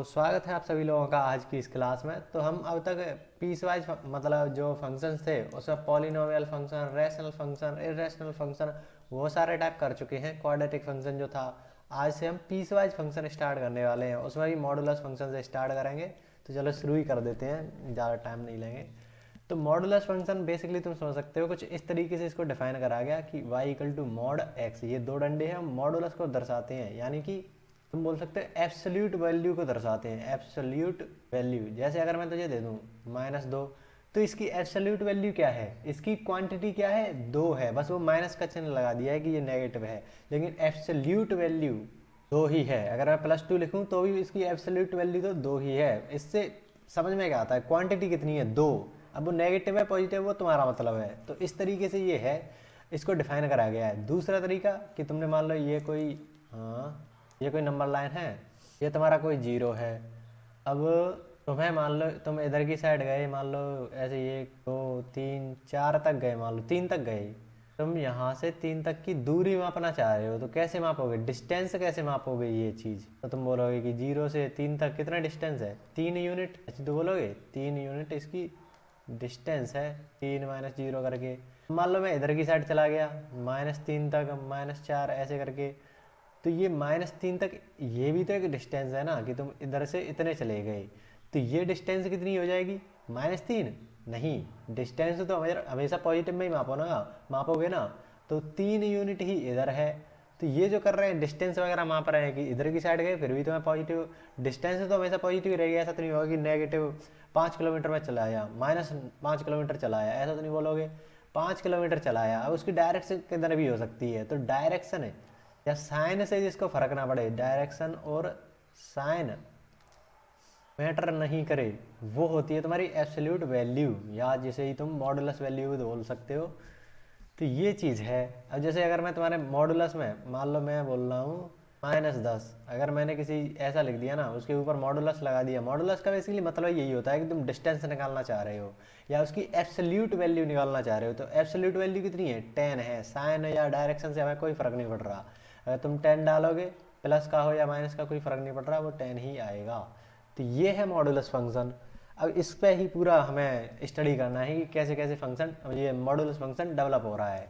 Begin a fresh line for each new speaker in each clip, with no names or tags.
स्वागत है आप सभी लोगों का आज की इस क्लास में। तो हम अब तक पीस वाइज मतलब जो फंक्शंस थे उसमें polynomial function, rational function, irrational function वो सारे टाइप कर चुके हैं। क्वाड्रेटिक फंक्शन जो था, आज से हम पीस वाइज फंक्शन स्टार्ट करने वाले हैं, उसमें भी मॉडुलस फंक्शन से स्टार्ट करेंगे। तो चलो शुरू ही कर देते हैं, ज़्यादा टाइम नहीं लेंगे। तो मॉडुलस फंक्शन बेसिकली तुम समझ सकते हो, कुछ इस तरीके से इसको डिफाइन करा गया कि y equal to mod x, ये दो डंडे हैं, मॉडुलस को दर्शाते हैं, यानी कि तुम बोल सकते हो एब्सोल्यूट वैल्यू को दर्शाते हैं। एब्सोल्यूट वैल्यू जैसे अगर मैं तुझे दे दूँ -2, तो इसकी एब्सोल्यूट वैल्यू क्या है, इसकी क्वांटिटी क्या है, 2 है, बस वो माइनस का चिन्ह लगा दिया है कि ये नेगेटिव है, लेकिन एब्सोल्यूट वैल्यू 2 ही है। अगर मैं +2 लिखूँ तो भी इसकी एब्सोल्यूट वैल्यू तो 2 ही है। इससे समझ में क्या आता है, क्वांटिटी कितनी है, 2। अब वो नेगेटिव है पॉजिटिव वो तुम्हारा मतलब है। तो इस तरीके से ये है, इसको डिफाइन करा गया है। दूसरा तरीका कि तुमने मान लो ये कोई, हाँ ये कोई नंबर लाइन है, ये तुम्हारा कोई 0 है। अब तुम्हें मान लो तुम इधर की साइड गए, मान लो ऐसे 1 2 3 4 तक गए, मान लो 3 तक गए, तुम यहाँ से 3 तक की दूरी मापना चाह रहे हो, तो कैसे मापोगे, डिस्टेंस कैसे मापोगे ये चीज़। तो तुम बोलोगे कि 0 से 3 तक कितना डिस्टेंस है, 3 यूनिट, ऐसे तो बोलोगे 3 यूनिट इसकी डिस्टेंस है, 3 -0 करके। मान लो मैं इधर की साइड चला गया, -3 तक, -4 ऐसे करके, तो ये -3 तक ये भी तो एक डिस्टेंस है ना, कि तुम इधर से इतने चले गए। तो ये डिस्टेंस कितनी हो जाएगी, -3 नहीं, डिस्टेंस तो हमेशा पॉजिटिव में ही मापोगे ना। तो 3 यूनिट ही इधर है। तो ये जो कर रहे हैं डिस्टेंस वगैरह माप रहे हैं कि इधर की साइड गए फिर भी तुम्हें पॉजिटिव डिस्टेंस तो हमेशा पॉजिटिव ही रहेगी। ऐसा तो नहीं होगा कि नेगेटिव 5 किलोमीटर में चला आया, -5 किलोमीटर चला आया, ऐसा तो नहीं बोलोगे। 5 किलोमीटर चला आया, अब उसकी डायरेक्शन किधर भी हो सकती है। तो डायरेक्शन है या साइन से जिसको फर्क ना पड़े, डायरेक्शन और साइन मैटर नहीं करे, वो होती है तुम्हारी एब्सोल्यूट वैल्यू, या जिसे ही तुम मॉडुलस वैल्यू भी बोल सकते हो। तो ये चीज़ है। अब जैसे अगर मैं तुम्हारे मॉडुलस में मान लो मैं बोल रहा हूँ -10, अगर मैंने किसी ऐसा लिख दिया ना, उसके ऊपर मॉडुलस लगा दिया। मॉडुलस का बेसिकली मतलब यही होता है कि तुम डिस्टेंस निकालना चाह रहे हो या उसकी एब्सोल्यूट वैल्यू निकालना चाह रहे हो। तो एब्सोल्यूट वैल्यू कितनी है, 10 है। साइन या डायरेक्शन से हमें कोई फ़र्क नहीं पड़ रहा, अगर तुम 10 डालोगे, प्लस का हो या माइनस का कोई फ़र्क नहीं पड़ रहा, वो 10 ही आएगा। तो ये है मॉडुलस फंक्शन। अब इस पे ही पूरा हमें स्टडी करना है कि कैसे कैसे फंक्शन, ये मॉडुलस फंक्शन डेवलप हो रहा है।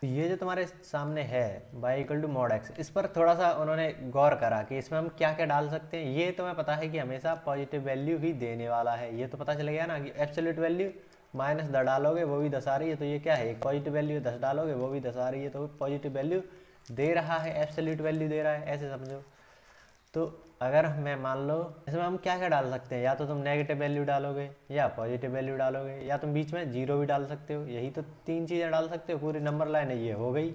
तो ये जो तुम्हारे सामने है y equal to mod x, इस पर थोड़ा सा उन्होंने गौर करा कि इसमें हम क्या क्या डाल सकते हैं। ये तुम्हें पता है कि हमेशा पॉजिटिव वैल्यू ही देने वाला है, ये तो पता चल गया ना कि एब्सोल्यूट वैल्यू -10 डालोगे वो भी 10 आ रही है, तो ये क्या है, एक पॉजिटिव वैल्यू, 10 डालोगे वो भी 10 आ रही है, तो पॉजिटिव वैल्यू दे रहा है, एब्सोल्यूट वैल्यू दे रहा है, ऐसे समझो। तो अगर मैं मान लो इसमें हम क्या क्या डाल सकते हैं, या तो तुम नेगेटिव वैल्यू डालोगे या पॉजिटिव वैल्यू डालोगे, या तुम बीच में जीरो भी डाल सकते हो। यही तो 3 चीज़ें डाल सकते हो, पूरी नंबर लाइन है, ये हो गई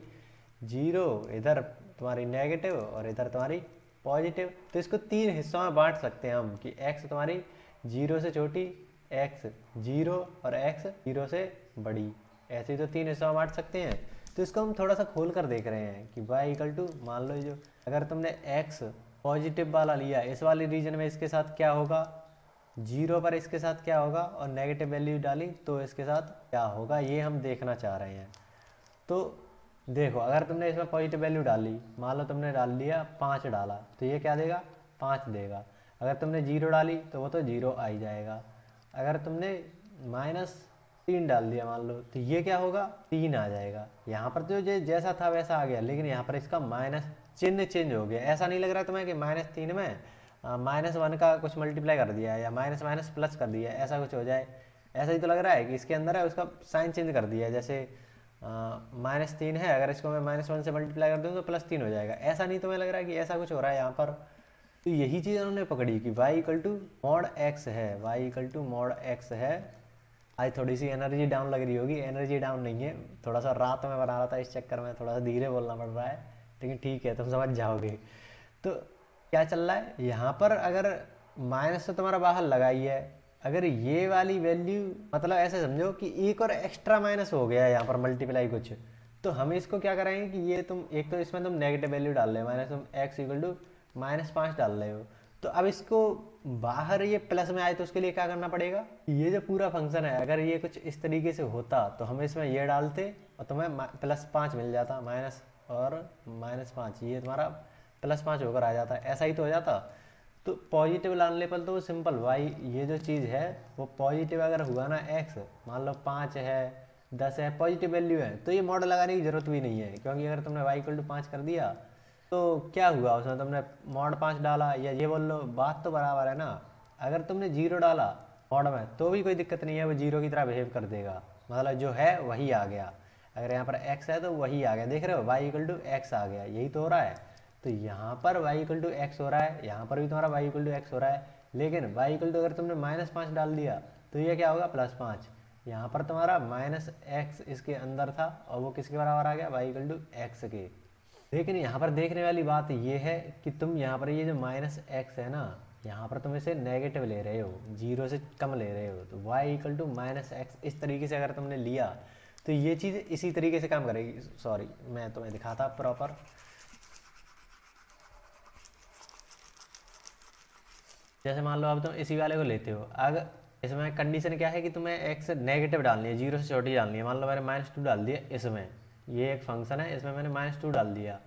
जीरो, इधर तुम्हारी नेगेटिव और इधर तुम्हारी पॉजिटिव। तो इसको 3 हिस्सों में बांट सकते हैं हम कि एक्स तुम्हारी 0 से छोटी, एक्स 0 और एक्स 0 से बड़ी, ऐसे ही तो 3 हिस्सों में बांट सकते हैं। तो इसको हम थोड़ा सा खोल कर देख रहे हैं कि y इक्वल टू, मान लो जो अगर तुमने x पॉजिटिव वाला लिया, इस वाली रीजन में इसके साथ क्या होगा, 0 पर इसके साथ क्या होगा, और नेगेटिव वैल्यू डाली तो इसके साथ क्या होगा, ये हम देखना चाह रहे हैं। तो देखो अगर तुमने इसमें पॉजिटिव वैल्यू डाली, मान लो तुमने डाल लिया 5 डाला, तो ये क्या देगा, 5 देगा। अगर तुमने 0 डाली तो वो तो 0 आ ही जाएगा। अगर तुमने -3 डाल दिया मान लो, तो ये क्या होगा, 3 आ जाएगा। यहाँ पर तो जैसा था वैसा आ गया, लेकिन यहाँ पर इसका माइनस चिन्ह चेंज हो गया। ऐसा नहीं लग रहा तुम्हें कि -3 में -1 का कुछ मल्टीप्लाई कर दिया है या माइनस माइनस प्लस कर दिया है, ऐसा कुछ हो जाए। ऐसा ही तो लग रहा है कि इसके अंदर है, उसका साइन चेंज कर दिया है। जैसे -3 है, अगर इसको मैं -1 से मल्टीप्लाई कर दूँ तो +3 हो जाएगा। ऐसा नहीं तुम्हें लग रहा है कि ऐसा कुछ हो रहा है यहाँ पर। तो यही चीज़ उन्होंने पकड़ी कि y equal to mod x है, y equal to mod x है। आज थोड़ी सी एनर्जी डाउन लग रही होगी, एनर्जी डाउन नहीं है, थोड़ा सा रात में बना रहा था, इस चक्कर में थोड़ा सा धीरे बोलना पड़ रहा है, लेकिन ठीक है तुम समझ जाओगे। तो क्या चल रहा है यहाँ पर, अगर माइनस तो तुम्हारा बाहर लगा ही है, अगर ये वाली वैल्यू मतलब ऐसे समझो कि एक और एक्स्ट्रा माइनस हो गया है यहाँ पर मल्टीप्लाई कुछ, तो हम इसको क्या करेंगे कि ये तुम एक तो इसमें तुम नेगेटिव वैल्यू डाल रहे हो, माइनस तुम x इक्वल टू -5 डाल रहे हो, तो अब इसको बाहर ये प्लस में आए तो उसके लिए क्या करना पड़ेगा, ये जो पूरा फंक्शन है अगर ये कुछ इस तरीके से होता तो हम इसमें ये डालते और तुम्हें +5 मिल जाता, माइनस और -5, ये तुम्हारा +5 होकर आ जाता, ऐसा ही तो हो जाता। तो पॉजिटिव लाने पर तो वो सिंपल वाई, ये जो चीज़ है वो पॉजिटिव अगर हुआ ना एक्स, मान लो 5 है 10 है पॉजिटिव वैल्यू है, तो ये मॉड लगाने की ज़रूरत भी नहीं है, क्योंकि अगर तुमने वाई इक्वल टू 5 कर दिया तो क्या हुआ उसमें, तुमने मॉड 5 डाला, या ये बोल लो बात तो बराबर है ना। अगर तुमने जीरो डाला मॉड में तो भी कोई दिक्कत नहीं है, वो जीरो की तरह बिहेव कर देगा, मतलब जो है वही आ गया। अगर यहाँ पर एक्स है तो वही आ गया, देख रहे हो वाई इक्वल टू एक्स आ गया, यही तो हो रहा है। तो यहाँ पर वाई इक्वल टू एक्स हो रहा है, यहाँ पर भी तुम्हारा वाई इक्वल टू एक्स हो रहा है, लेकिन वाई इक्वल टू अगर तुमने -5 डाल दिया तो ये क्या होगा +5। यहाँ पर तुम्हारा -x इसके अंदर था और वो किसके बराबर आ गया, वाई इक्वल टू एक्स के। लेकिन यहाँ पर देखने वाली बात ये है कि तुम यहाँ पर ये जो -x है ना, यहाँ पर तुम इसे नेगेटिव ले रहे हो, जीरो से कम ले रहे हो, तो y इक्वल टू -x इस तरीके से अगर तुमने लिया तो ये चीज़ इसी तरीके से काम करेगी। सॉरी मैं तुम्हें दिखाता प्रॉपर। जैसे मान लो अब तुम इसी वाले को लेते हो, अगर इसमें कंडीशन क्या है कि तुम्हें एक्स नेगेटिव डालनी है, जीरो से छोटी डालनी है। मान लो मैंने -2 डाल दिया इसमें, ये एक फंक्शन है इसमें मैंने -2 डाल दिया,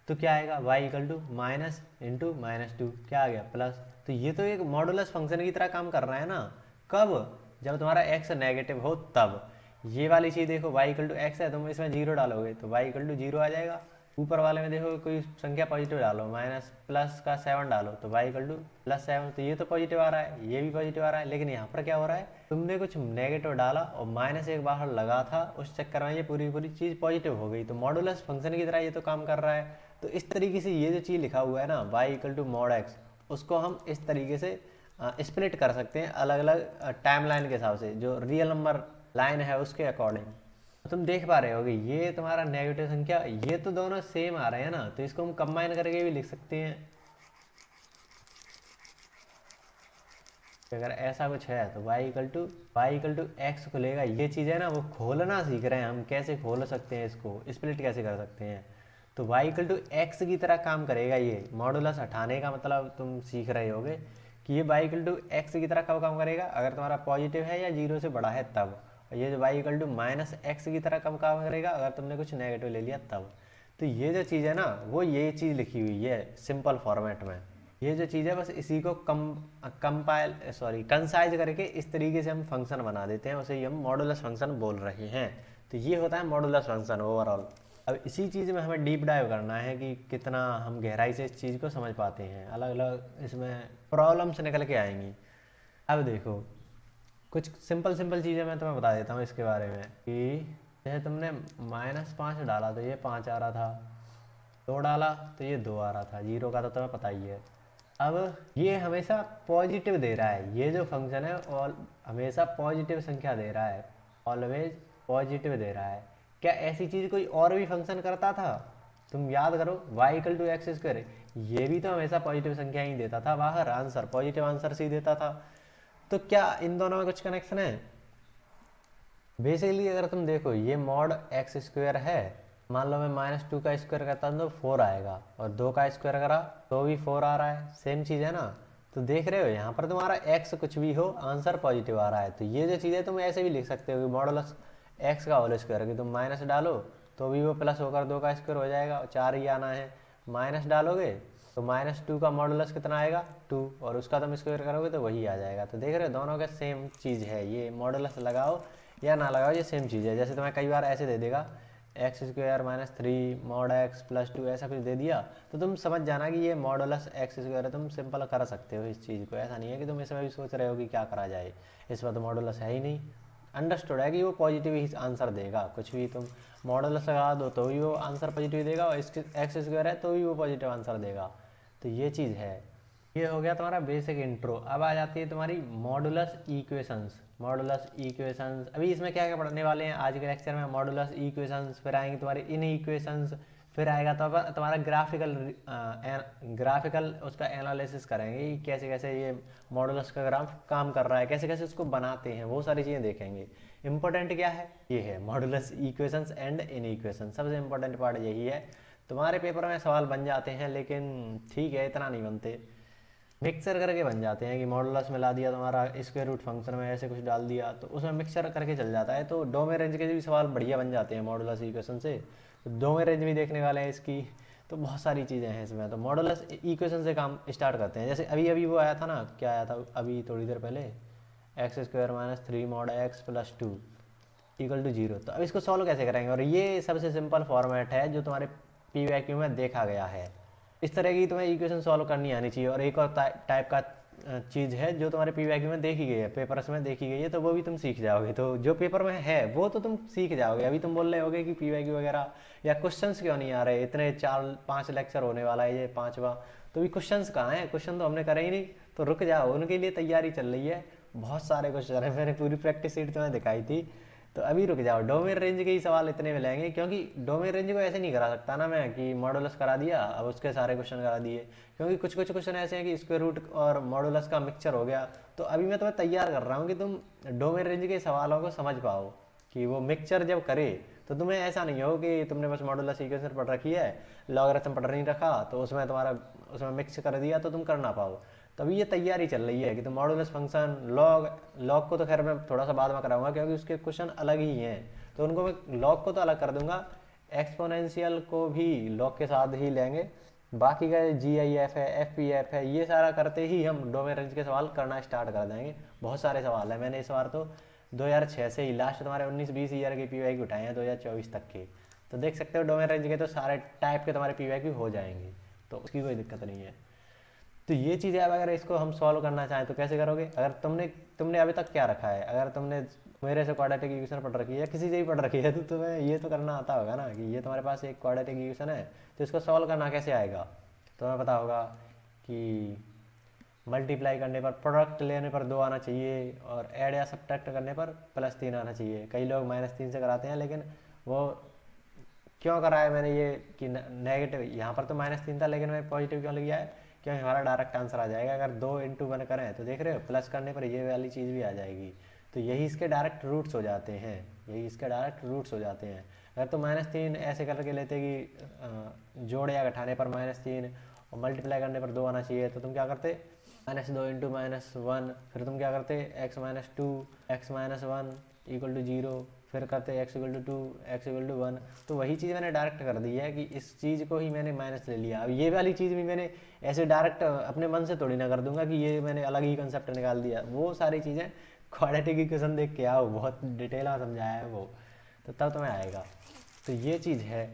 तो क्या आएगा y equal to minus into -2 क्या आ गया प्लस। तो ये तो एक मॉडुलस फंक्शन की तरह काम कर रहा है ना। कब, जब तुम्हारा x नेगेटिव हो तब। ये वाली चीज़ देखो y इक्वल टू एक्स है, तुम इसमें जीरो डालोगे तो y इक्वल टू जीरो आ जाएगा। ऊपर वाले में देखो कोई संख्या पॉजिटिव डालो, +7 डालो तो y इक्वल टू +7, तो ये तो पॉजिटिव आ रहा है, ये भी पॉजिटिव आ रहा है। लेकिन यहाँ पर क्या हो रहा है, तुमने कुछ नेगेटिव डाला और -1 बाहर लगा था, उस चक्कर में ये पूरी पूरी चीज़ पॉजिटिव हो गई। तो मॉडुलस फंक्शन की तरह ये तो काम कर रहा है। तो इस तरीके से ये जो चीज़ लिखा हुआ है ना y equal to mod x, उसको हम इस तरीके से स्प्लिट कर सकते हैं अलग अलग टाइम लाइन के हिसाब से, जो रियल नंबर लाइन है उसके अकॉर्डिंग। तुम देख पा रहे होगे ये तुम्हारा नेगेटिव संख्या, ये तो दोनों सेम आ रहे हैं ना, तो इसको हम कंबाइन करके भी लिख सकते हैं। अगर ऐसा कुछ है तो y इक्वल टू एक्स खुलेगा। ये चीज़ है ना वो खोलना सीख रहे हैं हम, कैसे खोल सकते हैं इसको, स्प्लिट कैसे कर सकते हैं। तो y इक्वल टू एक्स की तरह काम करेगा। ये मॉडुलस हटाने का मतलब तुम सीख रहे होगे कि ये y इक्वल टू एक्स की तरह कब काम करेगा, अगर तुम्हारा पॉजिटिव है या जीरो से बड़ा है तब। और ये जो y इक्वल टू -x की तरह कब काम करेगा, अगर तुमने कुछ नेगेटिव ले लिया तब। तो ये जो चीज़ है ना वो ये चीज़ लिखी हुई है सिंपल फॉर्मेट में। ये जो चीज़ है बस इसी को कंसाइज करके इस तरीके से हम फंक्शन बना देते हैं, उसे ही हम मॉडुलस फंक्शन बोल रहे हैं। तो ये होता है मॉडुलस फंक्शन ओवरऑल। अब इसी चीज़ में हमें डीप डाइव करना है कि कितना हम गहराई से इस चीज़ को समझ पाते हैं, अलग अलग इसमें प्रॉब्लम्स निकल के आएंगी। अब देखो कुछ सिंपल सिंपल चीज़ें मैं तुम्हें बता देता हूँ इसके बारे में कि जैसे तुमने -5 डाला तो ये 5 आ रहा था, 2 डाला तो ये 2 आ रहा था, जीरो का तो तुम्हें पता ही है। अब ये हमेशा पॉजिटिव दे रहा है, ये जो फंक्शन है और हमेशा पॉजिटिव संख्या दे रहा है, ऑलवेज पॉजिटिव दे रहा है। क्या ऐसी चीज़ कोई और भी फंक्शन करता था? तुम याद करो y equal to x square, ये भी तो हमेशा पॉजिटिव संख्या ही देता था, बाहर आंसर पॉजिटिव आंसर से ही देता था। तो क्या इन दोनों में कुछ कनेक्शन है? बेसिकली अगर तुम देखो ये मॉड एक्स स्क्वायर है, मान लो मैं -2 का स्क्वायर करता हूँ तो 4 आएगा, और 2 का स्क्वायर करा तो भी 4 आ रहा है, सेम चीज़ है ना। तो देख रहे हो यहाँ पर तुम्हारा x कुछ भी हो आंसर पॉजिटिव आ रहा है। तो ये जो चीज़ है तुम ऐसे भी लिख सकते हो कि मॉडुलस x का होल स्क्वायर, कि तुम माइनस डालो तो भी वो प्लस होकर 2 का स्क्वायर हो जाएगा, 4 ही आना है। माइनस डालोगे तो -2 का मॉडुलस कितना आएगा 2, और उसका तुम स्क्वायर करोगे तो वही आ जाएगा। तो देख रहे हो दोनों का सेम चीज़ है, ये मॉडुलस लगाओ या ना लगाओ ये सेम चीज़ है। जैसे तुम्हें कई बार ऐसे दे देगा एक्स स्क्वायर -3 मॉड x +2 ऐसा कुछ दे दिया, तो तुम समझ जाना कि ये मॉडुलस एक्स स्क्वायर है। तुम सिंपल कर सकते हो इस चीज़ को, ऐसा नहीं है कि तुम इसमें भी सोच रहे हो कि क्या करा जाए, इसमें तो मॉडुलस है ही नहीं। अंडरस्टूड है कि वो पॉजिटिव ही आंसर देगा, कुछ भी तुम मॉडुलस लगा दो तो भी वो आंसर पॉजिटिव देगा, और इसके एक्स स्क्वायर है तो भी वो पॉजिटिव आंसर देगा। तो ये चीज़ है। ये हो गया तुम्हारा बेसिक इंट्रो। अब आ जाती है तुम्हारी मॉडुलस इक्वेशंस। मॉडुलस इक्वेशंस अभी इसमें क्या क्या पढ़ने वाले हैं आज के लेक्चर में, मॉडुलस इक्वेशंस, फिर आएंगे तुम्हारे इन इक्वेशंस, फिर आएगा तो तुम्हारा ग्राफिकल उसका एनालिसिस करेंगे कि कैसे कैसे ये मॉडुलस का ग्राफ काम कर रहा है, कैसे कैसे उसको बनाते हैं, वो सारी चीज़ें देखेंगे। इंपॉर्टेंट क्या है, ये है modulus equations and in equation, सबसे इंपॉर्टेंट पार्ट यही है। तुम्हारे पेपर में सवाल बन जाते हैं, लेकिन ठीक है इतना नहीं बनते, मिक्सर करके बन जाते हैं कि मॉडुलस में ला दिया तुम्हारा स्क्वायर रूट फंक्शन में ऐसे कुछ डाल दिया तो उसमें मिक्सर करके चल जाता है। तो डोमे रेंज के भी सवाल बढ़िया बन जाते हैं मॉडुलस इक्वेशन से, तो डोमे रेंज भी देखने वाले हैं इसकी। तो बहुत सारी चीज़ें हैं इसमें। तो मॉडुलस इक्वेशन से काम स्टार्ट करते हैं। जैसे अभी अभी वो आया था ना, क्या आया था अभी थोड़ी देर पहले, x square minus 3 mod x plus 2 equal to 0। तो अब इसको सॉल्व कैसे करेंगे, और ये सबसे सिंपल फॉर्मेट है जो तुम्हारे पी में देखा गया है। इस तरह की तुम्हें इक्वेशन सॉल्व करनी आनी चाहिए। और एक और टाइप का चीज़ है जो तुम्हारे पी में देखी गई है, पेपर्स में देखी गई है, तो वो भी तुम सीख जाओगे। तो जो पेपर में है वो तो तुम सीख जाओगे। अभी तुम बोल रहे होगे कि पी वगैरह या क्वेश्चंस क्यों नहीं आ रहे, इतने 4-5 लेक्चर होने वाला है, ये 5वां, तो भी क्वेश्चंस कहाँ हैं, क्वेश्चन तो हमने करे ही नहीं। तो रुक जाओ, उनके लिए तैयारी चल रही है, बहुत सारे क्वेश्चन है, मैंने पूरी प्रैक्टिस शीट तुम्हें दिखाई थी। तो अभी रुक जाओ, डोमेन रेंज के ही सवाल इतने मिलेंगे, क्योंकि डोमेन रेंज को ऐसे नहीं करा सकता ना मैं कि मॉडुलस करा दिया अब उसके सारे क्वेश्चन करा दिए, क्योंकि कुछ कुछ क्वेश्चन ऐसे हैं कि स्क्वायर रूट और मॉडुलस का मिक्सचर हो गया। तो अभी मैं तुम्हें तैयार कर रहा हूँ कि तुम डोमेन रेंज के सवालों को समझ पाओ, कि वो मिक्सचर जब करे तो तुम्हें ऐसा नहीं हो कि तुमने बस मॉडुलस इक्वेशन पढ़ रखी है, लॉगरिथम पढ़ नहीं रखा, तो उसमें तुम्हारा उसमें मिक्स कर दिया तो तुम कर ना पाओ। तभी ये तैयारी चल रही है कि तुम मॉडुलस फंक्शन, लॉग लॉग को तो खैर मैं थोड़ा सा बाद में कराऊंगा, क्योंकि उसके क्वेश्चन अलग ही हैं, तो उनको मैं लॉग को तो अलग कर दूंगा, एक्सपोनेंशियल को भी लॉग के साथ ही लेंगे। बाकी का GIF है, FPF है, ये सारा करते ही हम डोमेन रेंज के सवाल करना स्टार्ट कर देंगे। बहुत सारे सवाल है, मैंने इस बार तो 2006 से ही लास्ट तुम्हारे 19-20 ईयर के PYQ उठाए हैं 2024 तक के। तो देख सकते हो डोमेन रेंज के तो सारे टाइप के तुम्हारे PYQ हो जाएंगे, तो उसकी कोई दिक्कत नहीं है। तो ये चीज़ें अब अगर इसको हम सॉल्व करना चाहें तो कैसे करोगे, अगर तुमने तुमने अभी तक क्या रखा है, अगर तुमने मेरे से क्वाड्रेटिक इक्वेशन पढ़ रखी है या किसी से भी पढ़ रखी है, तो तुम्हें ये तो करना आता होगा ना कि ये तुम्हारे पास एक क्वाड्रेटिक इक्वेशन है, तो इसको सॉल्व करना कैसे आएगा। तुम्हें पता होगा कि मल्टीप्लाई करने पर, प्रोडक्ट लेने पर 2 आना चाहिए, और ऐड या सब्ट्रैक्ट करने पर +3 आना चाहिए। कई लोग -3 से कराते हैं, लेकिन वो क्यों कराया मैंने ये कि नेगेटिव, यहाँ पर तो -3 था लेकिन मैं पॉजिटिव क्यों लिया है, क्योंकि हमारा डायरेक्ट आंसर आ जाएगा। अगर 2 × 1 करें तो देख रहे हो प्लस करने पर ये वाली चीज़ भी आ जाएगी। तो यही इसके डायरेक्ट रूट्स हो जाते हैं, यही इसके डायरेक्ट रूट्स हो जाते हैं। अगर तो -3 ऐसे करके लेते कि जोड़ या घटाने पर -3 और मल्टीप्लाई करने पर 2 आना चाहिए, तो तुम क्या करते, -2 × -1, फिर तुम क्या करते x - 2 x - 1 = 0, फिर करते x = 2 x = 1। तो वही चीज़ मैंने डायरेक्ट कर दी है कि इस चीज़ को ही मैंने माइनस ले लिया। अब ये वाली चीज़ भी मैंने ऐसे डायरेक्ट अपने मन से थोड़ी ना कर दूंगा कि ये मैंने अलग ही कंसेप्ट निकाल दिया। वो सारी चीज़ें क्वाड्रेटिक इक्वेशन देख के आओ, बहुत डिटेल में समझाया है वो, तो तब तुम्हें आएगा। तो ये चीज़ है।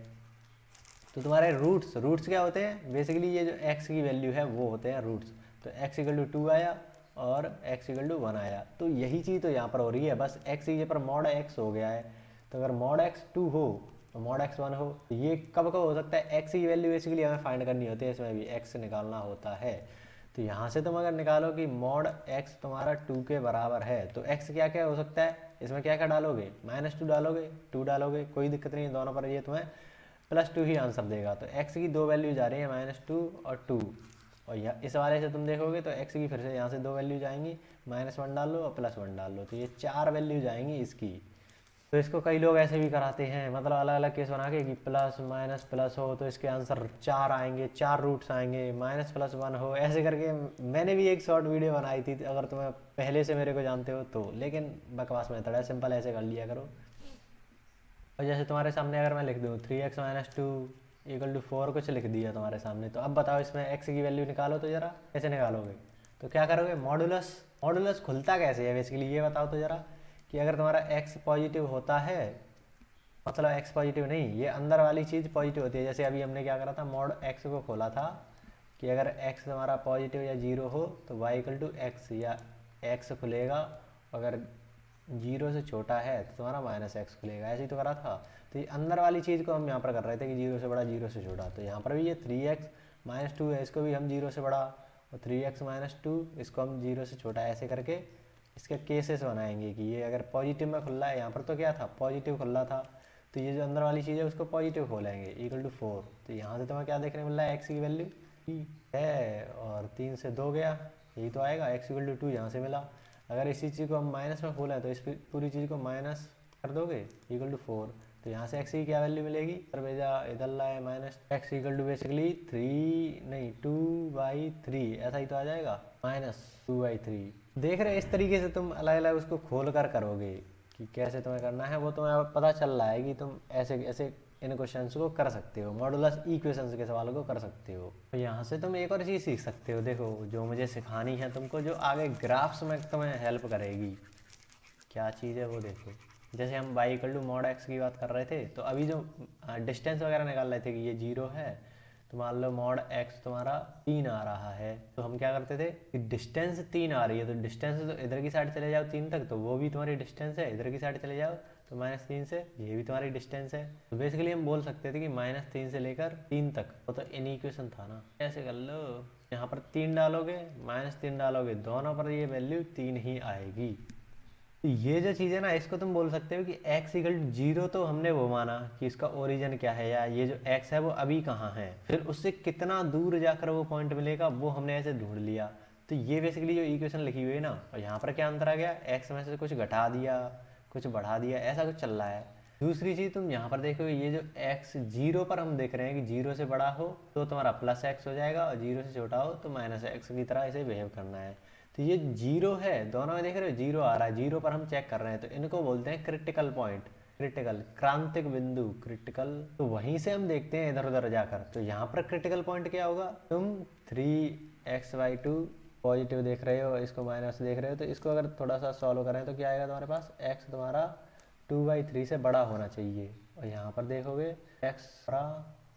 तो तुम्हारे रूट्स क्या होते हैं, बेसिकली ये जो x की वैल्यू है वो होते हैं रूट्स। तो x = 2 आया और x = 1 आया, तो यही चीज़ तो यहाँ पर हो रही है, बस x की जगह पर mod x हो गया है। तो अगर mod x 2 हो और mod x 1 हो, तो ये कब कब हो सकता है, x की वैल्यू बेसिकली हमें फाइंड करनी होती है, इसमें भी x निकालना होता है। तो यहाँ से तुम अगर निकालो कि mod x तुम्हारा 2 के बराबर है, तो x क्या क्या हो सकता है, इसमें क्या क्या डालोगे, -2 डालोगे, 2 डालोगे, कोई दिक्कत नहीं है, दोनों पर ये तुम्हें +2 ही आंसर देगा। तो x की 2 वैल्यू जा रही है, -2 और 2, और यहाँ इस वाले से तुम देखोगे तो x की फिर से यहाँ से 2 वैल्यू जाएंगी, -1 डाल लो और +1 डाल लो, तो ये 4 वैल्यू जाएंगी इसकी। तो इसको कई लोग ऐसे भी कराते हैं, मतलब अलग अलग केस बना के कि प्लस माइनस प्लस हो तो इसके आंसर 4 आएंगे, 4 रूट्स आएंगे, -+1 हो, ऐसे करके मैंने भी एक शॉर्ट वीडियो बनाई थी, अगर तुम्हें पहले से मेरे को जानते हो तो, लेकिन बकवास मेथड है, सिंपल ऐसे कर लिया करो। और जैसे तुम्हारे सामने अगर मैं लिख दूँ 3x - 2 = 4 कुछ लिख दिया तुम्हारे सामने, तो अब बताओ इसमें x की वैल्यू निकालो, तो ज़रा कैसे निकालोगे, तो क्या करोगे, मॉडुलस खुलता कैसे है बेसिकली ये बताओ तो ज़रा, कि अगर तुम्हारा x पॉजिटिव होता है, मतलब x पॉजिटिव नहीं, ये अंदर वाली चीज़ पॉजिटिव होती है। जैसे अभी हमने क्या करा था, mod x को खोला था कि अगर x तुम्हारा पॉजिटिव या 0 हो तो y = x, या x खुलेगा, अगर 0 से छोटा है तो तुम्हारा -x खुलेगा, ऐसे ही तो करा था। तो ये अंदर वाली चीज़ को हम यहाँ पर कर रहे थे कि 0 से बड़ा 0 से छोटा, तो यहाँ पर भी ये 3x - 2 है, इसको भी हम 0 से बड़ा, और 3x - 2 इसको हम 0 से छोटा, ऐसे करके इसके केसेस बनाएंगे कि ये अगर पॉजिटिव में खुल रहा है, यहाँ पर तो क्या था पॉजिटिव खुल रहा था, तो ये जो अंदर वाली चीज़ है उसको पॉजिटिव खोलेंगे, = 4। तो यहाँ से तुम्हें क्या देखने मिल रहा है, x की वैल्यू है, और 3 से 2 गया, यही तो आएगा, x = 2 यहाँ से मिला। अगर इसी चीज़ को हम माइनस में खोलें तो इस पूरी चीज़ को माइनस कर दोगे, = 4, तो यहाँ से x की क्या वैल्यू मिलेगी, पर भेजा इधर लाए -x = बेसिकली 2/3, ऐसा ही तो आ जाएगा, -2/3। देख रहे इस तरीके से तुम अलग अलग उसको खोल कर करोगे कि कैसे तुम्हें करना है, वो तुम्हें पता चल रहा है कि तुम ऐसे ऐसे इन क्वेश्चंस को कर सकते हो, मॉडुलस इक्वेशंस के सवालों को कर सकते हो। तो यहाँ से तुम एक और चीज़ सीख सकते हो, देखो जो मुझे सिखानी है तुमको, जो आगे ग्राफ्स में तुम्हें हेल्प करेगी। क्या चीज़ है वो देखो, जैसे हम y equal to mod x की बात कर रहे थे, तो अभी जो डिस्टेंस वगैरह निकाल रहे थे कि ये 0 है, तो मान लो मॉड x तुम्हारा 3 आ रहा है, तो हम क्या करते थे कि डिस्टेंस 3 आ रही है, तो डिस्टेंस तो इधर की साइड चले जाओ 3 तक, तो वो भी तुम्हारी डिस्टेंस है, इधर की साइड चले जाओ तो -3 से ये भी तुम्हारी डिस्टेंस है। तो बेसिकली हम बोल सकते थे कि -3 से लेकर 3 तक, वो तो इन इक्वेशन था ना। ऐसे कर लो, यहाँ पर 3 डालोगे, -3 डालोगे, दोनों पर ये वैल्यू 3 ही आएगी। तो ये जो चीज़ है ना, इसको तुम बोल सकते हो कि x इक्वल टू 0, तो हमने वो माना कि इसका ओरिजिन क्या है, या ये जो x है वो अभी कहाँ है, फिर उससे कितना दूर जाकर वो पॉइंट मिलेगा वो हमने ऐसे ढूंढ लिया। तो ये बेसिकली जो इक्वेशन लिखी हुई है ना, और यहाँ पर क्या अंतर आ गया, x में से कुछ घटा दिया, कुछ बढ़ा दिया, ऐसा कुछ चल रहा है। दूसरी चीज़ तुम यहाँ पर देखो, ये जो x 0 पर हम देख रहे हैं कि 0 से बड़ा हो तो तुम्हारा +x हो जाएगा, और 0 से छोटा हो तो -x की तरह इसे बिहेव करना है। तो ये 0 है, दोनों में देख रहे हो 0 आ रहा है, 0 पर हम चेक कर रहे हैं, तो इनको बोलते हैं क्रिटिकल पॉइंट, क्रिटिकल क्रांतिक बिंदु, क्रिटिकल। तो वहीं से हम देखते हैं इधर उधर जाकर, तो यहाँ पर क्रिटिकल पॉइंट क्या होगा, तुम 3x/2 पॉजिटिव देख रहे हो, इसको माइनस देख रहे हो, तो इसको अगर थोड़ा सा सॉल्व करें तो क्या आएगा तुम्हारे पास, x तुम्हारा 2/3 से बड़ा होना चाहिए, और यहाँ पर देखोगे x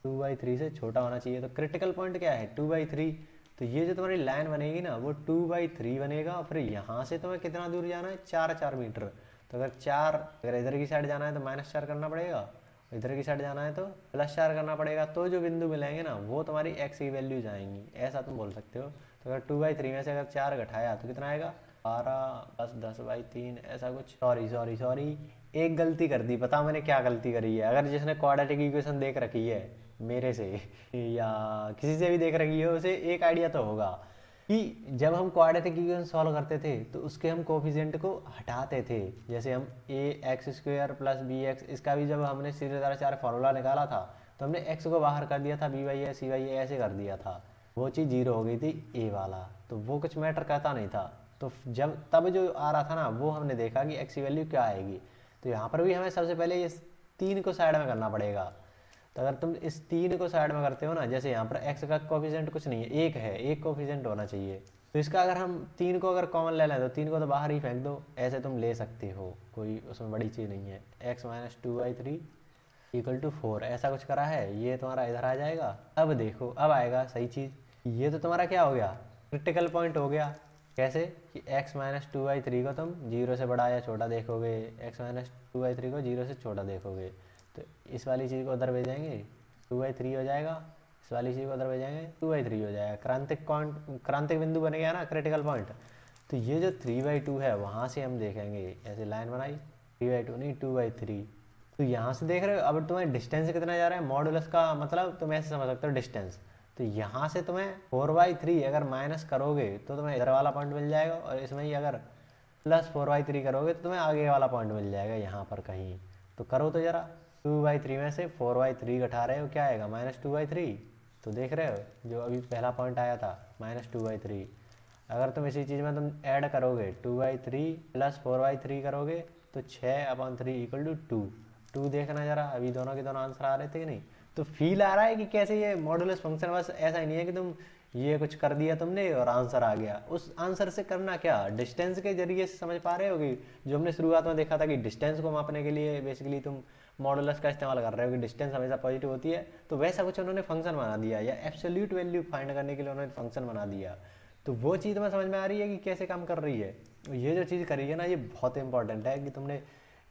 2/3 से छोटा होना चाहिए। तो क्रिटिकल पॉइंट क्या है, 2/3। तो ये जो तुम्हारी लाइन बनेगी ना, वो 2/3 बनेगा, और फिर यहाँ से तुम्हें कितना दूर जाना है, 4 मीटर। तो अगर इधर की साइड जाना है तो -4 करना पड़ेगा, इधर की साइड जाना है तो +4 करना पड़ेगा, तो जो बिंदु मिलेंगे ना वो तुम्हारी x की वैल्यूज आएंगी, ऐसा तुम बोल सकते हो। तो अगर 2/3 में से अगर 4 घटाया तो कितना आएगा, 12 + 10/3, ऐसा कुछ। सॉरी एक गलती कर दी, पता मैंने क्या गलती करी है। अगर जिसने क्वाड्रेटिक इक्वेशन देख रखी है मेरे से या किसी से भी देख रखी है, उसे एक आइडिया तो होगा कि जब हम क्वाड्रेटिक इक्वेशन सॉल्व करते थे तो उसके हम कोफिशिएंट को हटाते थे। जैसे हम ax² + bx, इसका भी जब हमने सीधे तरह 4 फार्मूला निकाला था तो हमने x को बाहर कर दिया था, b/a c/a ऐसे कर दिया था, वो चीज़ 0 हो गई थी a वाला, तो वो कुछ मैटर करता नहीं था। तो जब तब जो आ रहा था ना, वो हमने देखा कि x की वैल्यू क्या आएगी। तो यहाँ पर भी हमें सबसे पहले इस 3 को साइड में करना पड़ेगा। तो अगर तुम इस 3 को साइड में करते हो ना, जैसे यहाँ पर x का कोफिशिएंट कुछ नहीं है, 1 है, 1 कोफिशिएंट होना चाहिए, तो इसका अगर हम 3 को अगर कॉमन ले लें तो 3 को तो बाहर ही फेंक दो, ऐसे तुम ले सकते हो, कोई उसमें बड़ी चीज़ नहीं है। x - 2/3 = 4, ऐसा कुछ करा है, ये तुम्हारा इधर आ जाएगा। अब देखो, अब आएगा सही चीज़, ये तो तुम्हारा क्या हो गया, क्रिटिकल पॉइंट हो गया। कैसे कि x - 2/3 को तुम 0 से बड़ा या छोटा देखोगे, x - 2/3 को 0 से छोटा देखोगे, तो इस वाली चीज़ को उधर भेजेंगे 2/3 हो जाएगा, इस वाली चीज़ को उधर भेजेंगे 2/3 हो जाएगा। क्रांतिक बिंदु बन गया ना, क्रिटिकल पॉइंट। तो ये जो 3/2 है वहाँ से हम देखेंगे, ऐसे लाइन बनाई, 3/2 नहीं 2/3। तो यहाँ से देख रहे हो, अब तुम्हें डिस्टेंस कितना जा रहा है, मॉडुलस का मतलब तुम ऐसे समझ सकते हो डिस्टेंस। तो यहाँ से तुम्हें 4/3 अगर माइनस करोगे तो तुम्हें इधर वाला पॉइंट मिल जाएगा, और इसमें ही अगर +4/3 करोगे तो तुम्हें आगे वाला पॉइंट मिल जाएगा यहाँ पर कहीं। तो करो तो ज़रा, 2/3 में से 4/3 घटा रहे हो, क्या आएगा, -2/3। तो देख रहे हो जो अभी पहला पॉइंट आया था -2/3, अगर तुम इसी चीज़ में तुम ऐड करोगे 2/3 + 4/3 करोगे तो 6/3 = 2। 2 देखना जरा, अभी दोनों के दोनों आंसर आ रहे थे कि नहीं। तो फील आ रहा है कि कैसे ये मॉडुलस फंक्शन, बस ऐसा ही नहीं है कि तुम ये कुछ कर दिया तुमने और आंसर आ गया। उस आंसर से करना क्या, डिस्टेंस के जरिए से समझ पा रहे हो कि जो हमने शुरुआत में देखा था कि डिस्टेंस को मापने के लिए बेसिकली तुम मॉडुलस का इस्तेमाल कर रहे हो कि डिस्टेंस हमेशा पॉजिटिव होती है, तो वैसा कुछ उन्होंने फंक्शन बना दिया, या एब्सोल्यूट वैल्यू फाइंड करने के लिए उन्होंने फंक्शन बना दिया। तो वो चीज़ तुम्हें समझ में आ रही है कि कैसे काम कर रही है। ये जो चीज़ करी है ना, ये बहुत इंपॉर्टेंट है कि तुमने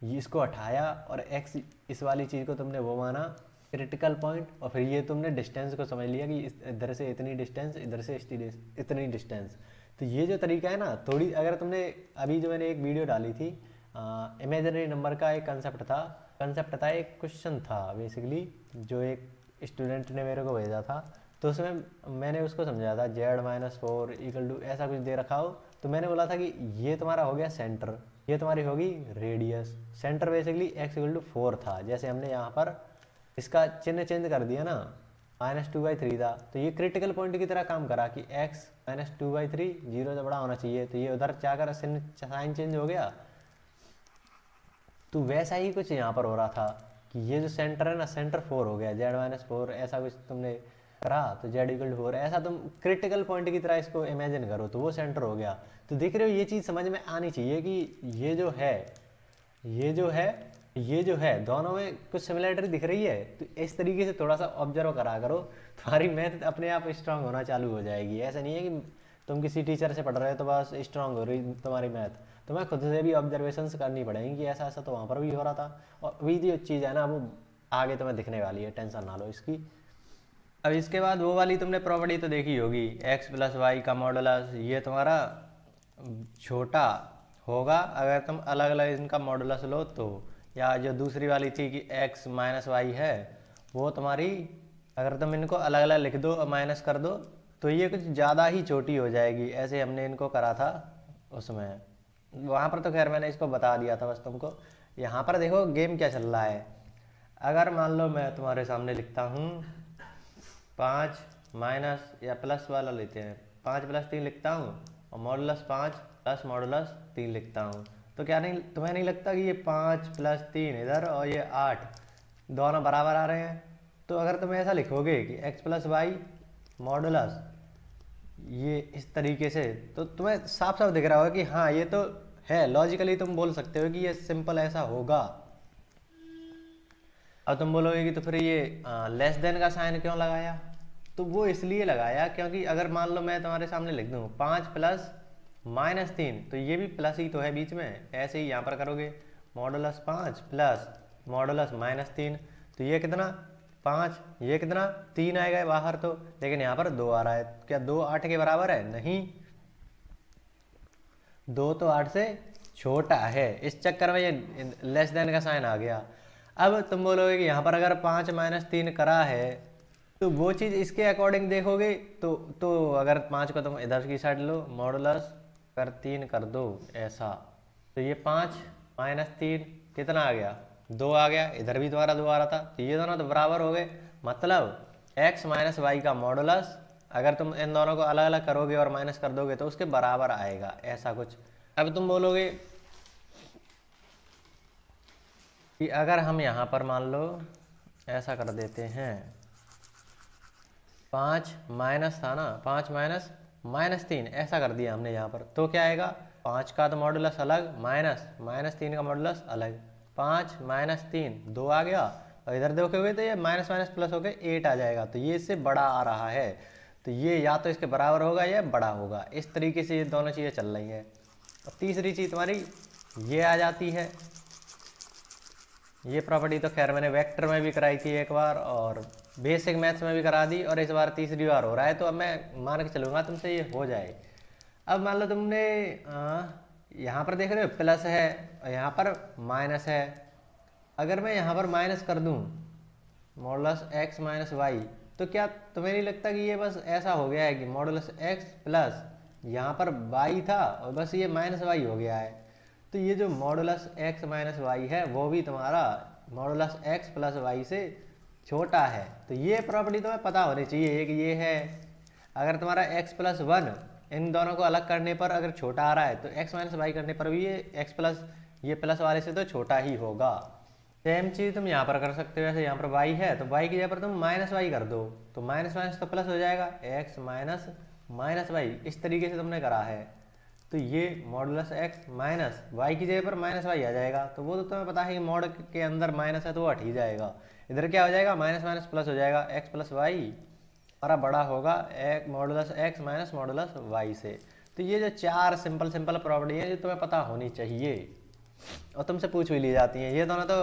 इसको हटाया और x इस वाली चीज़ को तुमने वो माना क्रिटिकल पॉइंट, और फिर ये तुमने डिस्टेंस को समझ लिया कि इधर से इतनी डिस्टेंस, इधर से इतनी डिस्टेंस। तो ये जो तरीका है ना, थोड़ी अगर तुमने अभी जो मैंने एक वीडियो डाली थी, इमेजिनरी नंबर का एक कंसेप्ट था, एक क्वेश्चन था बेसिकली, जो एक स्टूडेंट ने मेरे को भेजा था। तो उसमें मैंने उसको समझाया था z-4 = ऐसा कुछ दे रखा हो, तो मैंने बोला था कि ये तुम्हारा हो गया सेंटर, ये तुम्हारी होगी रेडियस। सेंटर बेसिकली x = 4 था, जैसे हमने यहाँ पर इसका चिन्ह चेंज कर दिया ना, -2/3 था, तो ये क्रिटिकल पॉइंट की तरह काम करा कि x - 2/3 0 से बड़ा होना चाहिए, तो ये उधर जाकर साइन चेंज हो गया। तो वैसा ही कुछ यहाँ पर हो रहा था कि ये जो सेंटर है ना, सेंटर 4 हो गया, z-4 ऐसा कुछ तुमने करा तो z=4, ऐसा तुम क्रिटिकल पॉइंट की तरह इसको इमेजिन करो तो वो सेंटर हो गया। तो देख रहे हो ये चीज़ समझ में आनी चाहिए कि ये जो है ये जो है ये जो है दोनों में कुछ सिमिलरिटी दिख रही है। तो इस तरीके से थोड़ा सा ऑब्जर्व करा करो, तुम्हारी मैथ अपने आप स्ट्रांग होना चालू हो जाएगी। ऐसा नहीं है कि तुम किसी टीचर से पढ़ रहे हो तो बस स्ट्रांग हो रही तुम्हारी मैथ, तुम्हें खुद से भी ऑब्जर्वेशंस करनी पड़ेंगी कि ऐसा ऐसा तो वहाँ पर भी हो रहा था, और वही जो चीज़ है ना वो आगे तुम्हें दिखने वाली है, टेंशन ना लो इसकी। अब इसके बाद वो वाली तुमने प्रॉपर्टी तो देखी होगी, x+y का मॉडुलस, ये तुम्हारा छोटा होगा अगर तुम अलग अलग इनका मॉडुलस लो तो, या जो दूसरी वाली थी कि x-y है वो तुम्हारी अगर तुम इनको अलग अलग लिख दो और माइनस कर दो तो ये कुछ ज़्यादा ही छोटी हो जाएगी। ऐसे हमने इनको करा था उसमें, वहाँ पर तो खैर मैंने इसको बता दिया था बस तुमको। यहाँ पर देखो गेम क्या चल रहा है। अगर मान लो मैं तुम्हारे सामने लिखता हूँ 5 माइनस या प्लस वाला लेते हैं, 5+3 लिखता हूँ और मॉडुलस 5 प्लस मॉडुलस 3 लिखता हूँ, तो क्या नहीं तुम्हें नहीं लगता कि ये 5+3 इधर और ये 8 दोनों बराबर आ रहे हैं? तो अगर तुम ऐसा लिखोगे कि x+y मॉडुलस ये इस तरीके से, तो तुम्हें साफ साफ दिख रहा होगा कि हाँ ये तो है, लॉजिकली तुम बोल सकते हो कि ये सिंपल ऐसा होगा। अब तुम बोलोगे कि तो फिर ये लेस देन का साइन क्यों लगाया? तो वो इसलिए लगाया क्योंकि अगर मान लो मैं तुम्हारे सामने लिख दूँ 5+-3, तो ये भी प्लस ही तो है बीच में, ऐसे ही यहाँ पर करोगे मॉडुलस 5 प्लस मॉडुलस -3, तो ये कितना 5, ये कितना 3 आएगा बाहर तो, लेकिन यहाँ पर 2 आ रहा है। क्या 2 8 के बराबर है? नहीं, 2 तो 8 से छोटा है, इस चक्कर में ये लेस देन का साइन आ गया। अब तुम बोलोगे कि यहाँ पर अगर 5-3 करा है तो वो चीज़ इसके अकॉर्डिंग देखोगे तो अगर 5 को तुम इधर की साइड लो, मॉडुलस कर 3 कर दो ऐसा, तो ये 5-3 कितना आ गया? 2 आ गया, इधर भी तुम्हारा 2 आ रहा था, तो ये दोनों तो बराबर हो गए। मतलब x-y का मॉडुलस अगर तुम इन दोनों को अलग अलग करोगे और माइनस कर दोगे तो उसके बराबर आएगा, ऐसा कुछ। अब तुम बोलोगे कि अगर हम यहाँ पर मान लो ऐसा कर देते हैं, 5 माइनस था ना, 5 -3 ऐसा कर दिया हमने यहाँ पर, तो क्या आएगा? 5 का तो मॉडुलस अलग, -3 का मॉडुलस अलग, 5-3 2 आ गया, और इधर देखोगे तो ये माइनस माइनस प्लस होकर 8 आ जाएगा, तो ये इससे बड़ा आ रहा है, तो ये या तो इसके बराबर होगा या बड़ा होगा। इस तरीके से ये दोनों चीज़ें चल रही हैं। और तीसरी चीज़ तुम्हारी ये आ जाती है, ये प्रॉपर्टी तो खैर मैंने वेक्टर में भी कराई थी एक बार और बेसिक मैथ्स में भी करा दी, और इस बार तीसरी बार हो रहा है, तो अब मैं मान के चलूँगा तुमसे ये हो जाए। अब मान लो तुमने यहाँ पर देख रहे हो प्लस है और यहाँ पर माइनस है, अगर मैं यहाँ पर माइनस कर दूँ मॉडुलस x-y, तो क्या तुम्हें नहीं लगता कि ये बस ऐसा हो गया है कि मॉडुलस x प्लस यहाँ पर y था और बस ये -y हो गया है? तो ये जो मॉडुलस x-y है वो भी तुम्हारा मॉडुलस x प्लस वाई से छोटा है। तो ये प्रॉपर्टी तुम्हें पता होनी चाहिए कि ये है, अगर तुम्हारा x+1 इन दोनों को अलग करने पर अगर छोटा आ रहा है तो x-y करने पर भी ये x प्लस ये प्लस वाले से तो छोटा ही होगा। सेम चीज़ तुम यहाँ पर कर सकते हो, वैसे यहाँ पर y है तो y की जगह पर तुम -y कर दो, तो माइनस माइनस तो प्लस हो जाएगा, x माइनस -y, इस तरीके से तुमने करा है। तो ये मॉडुलस x माइनस वाई की जगह पर -y आ जाएगा, तो वो तो तुम्हें पता है कि मॉड के अंदर माइनस है तो वो हट ही जाएगा, इधर क्या हो जाएगा माइनस माइनस प्लस हो जाएगा, x प्लस वाई हमारा बड़ा होगा modulus x minus modulus y से। तो ये जो 4 सिंपल प्रॉपर्टी है ये तुम्हें पता होनी चाहिए और तुमसे पूछ भी ली जाती हैं। ये दोनों तो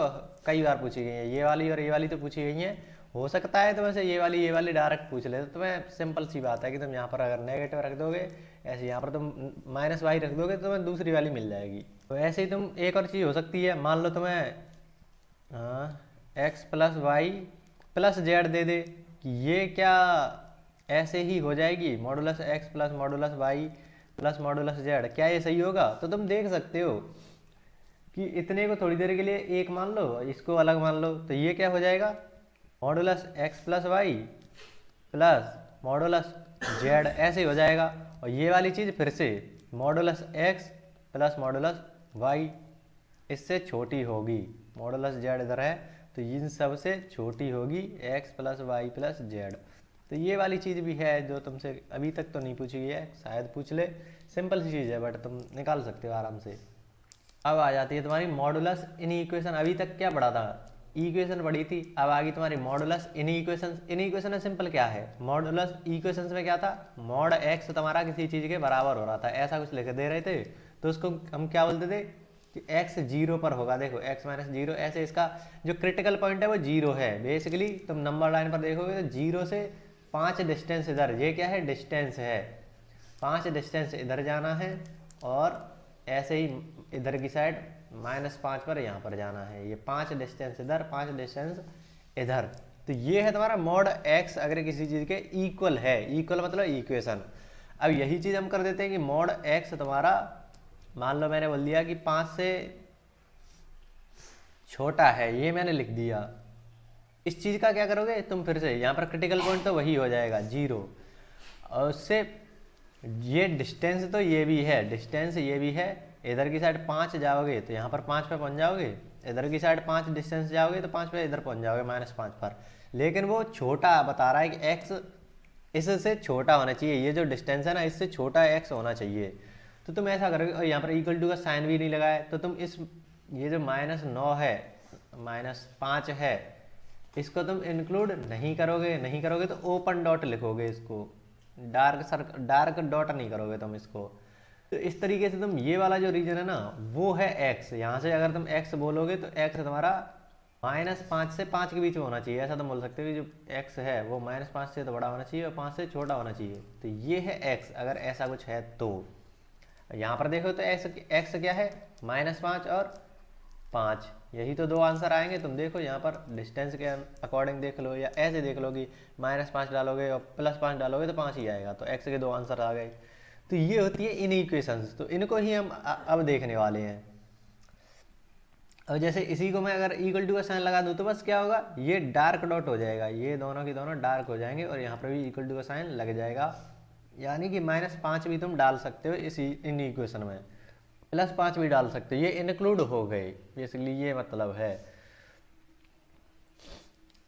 कई बार पूछी गई हैं, ये वाली और ये वाली तो पूछी गई हैं। हो सकता है तो वैसे ये वाली डायरेक्ट पूछ ले, तो तुम्हें सिंपल सी बात है कि तुम यहाँ पर अगर नेगेटिव रख दोगे, ऐसे यहाँ पर तुम -y रख दोगे तो तुम्हें दूसरी वाली मिल जाएगी। तो ऐसे ही तुम एक और चीज़ हो सकती है, मान लो तुम्हें x plus y plus z दे दे कि ये क्या ऐसे ही हो जाएगी modulus x plus modulus y plus modulus z, क्या ये सही होगा? तो तुम देख सकते हो कि इतने को थोड़ी देर के लिए एक मान लो, इसको अलग मान लो, तो ये क्या हो जाएगा modulus x plus y plus modulus z, ऐसे ही हो जाएगा। और ये वाली चीज़ फिर से modulus x plus modulus y इससे छोटी होगी, मॉडुलस जेड इधर है तो इन सब से छोटी होगी x plus y plus z. तो ये वाली चीज़ भी है जो तुमसे अभी तक तो नहीं पूछी गई है, शायद पूछ ले, सिंपल सी चीज़ है बट तुम निकाल सकते हो आराम से। अब आ जाती है तुम्हारी मॉडुलस इन इक्वेशन। अभी तक क्या पढ़ा था, इक्वेशन पढ़ी थी, अब आ गई तुम्हारी modulus in equation. In equation में सिंपल क्या है, मॉडुलस इक्वेशन में क्या था, मॉड एक्स तुम्हारा किसी चीज़ के बराबर हो रहा था, ऐसा कुछ लिख दे रहे थे, तो उसको हम क्या बोलते थे कि एक्स जीरो पर होगा। देखो एक्स माइनस जीरो, ऐसे इसका जो क्रिटिकल पॉइंट है वो जीरो है। बेसिकली तुम नंबर लाइन पर देखोगे तो जीरो से 5 डिस्टेंस इधर, ये क्या है, डिस्टेंस है, 5 डिस्टेंस इधर जाना है, और ऐसे ही इधर की साइड -5 पर यहाँ पर जाना है। ये 5 डिस्टेंस इधर, 5 डिस्टेंस इधर। तो ये है तुम्हारा मॉड एक्स अगर किसी चीज़ के इक्वल है, इक्वल मतलब इक्वेशन। अब यही चीज़ हम कर देते हैं कि मॉड एक्स तुम्हारा, मान लो मैंने बोल दिया कि 5 से छोटा है, ये मैंने लिख दिया। इस चीज़ का क्या करोगे तुम, फिर से यहाँ पर क्रिटिकल पॉइंट तो वही हो जाएगा जीरो, और उससे ये डिस्टेंस तो ये भी है, डिस्टेंस ये भी है, इधर की साइड 5 जाओगे तो यहाँ पर 5 पे पहुँच जाओगे, इधर की साइड 5 डिस्टेंस जाओगे तो 5 पे इधर पहुँच जाओगे -5 पर। लेकिन वो छोटा बता रहा है कि एक्स इससे छोटा होना चाहिए, ये जो डिस्टेंस है ना इससे छोटा एक्स होना चाहिए। तो तुम ऐसा करोगे, और यहाँ पर इक्वल टू का साइन भी नहीं लगाया, तो तुम इस ये जो -9 है, -5 है, इसको तुम इंक्लूड नहीं करोगे। नहीं करोगे तो ओपन डॉट लिखोगे इसको, डार्क डॉट नहीं करोगे तुम इसको। तो इस तरीके से तुम ये वाला जो रीजन है ना वो है x। यहाँ से अगर तुम x बोलोगे तो x तुम्हारा -5 से 5 के बीच में होना चाहिए, ऐसा तुम बोल सकते हो कि जो x है वो -5 से तो बड़ा होना चाहिए और 5 से छोटा होना चाहिए। तो ये है x अगर ऐसा कुछ है तो। यहाँ पर देखो तो x क्या है, -5 और 5, यही तो दो आंसर आएंगे। तुम देखो यहाँ पर डिस्टेंस के अकॉर्डिंग देख लो, या ऐसे देख लो कि -5 डालोगे और +5 डालोगे तो 5 ही आएगा, तो x के दो आंसर आ गए। तो ये होती है इन इक्वेशंस, तो इनको ही हम अब देखने वाले हैं। अब जैसे इसी को मैं अगर इक्वल टू का साइन लगा दूँ तो बस क्या होगा, ये डार्क डॉट हो जाएगा, ये दोनों की दोनों डार्क हो जाएंगे, और यहाँ पर भी इक्वल टू का साइन लग जाएगा। यानी कि -5 भी तुम डाल सकते हो इसी इन इक्वेशन में, +5 भी डाल सकते हो, ये इंक्लूड हो गए, बेसिकली ये मतलब है।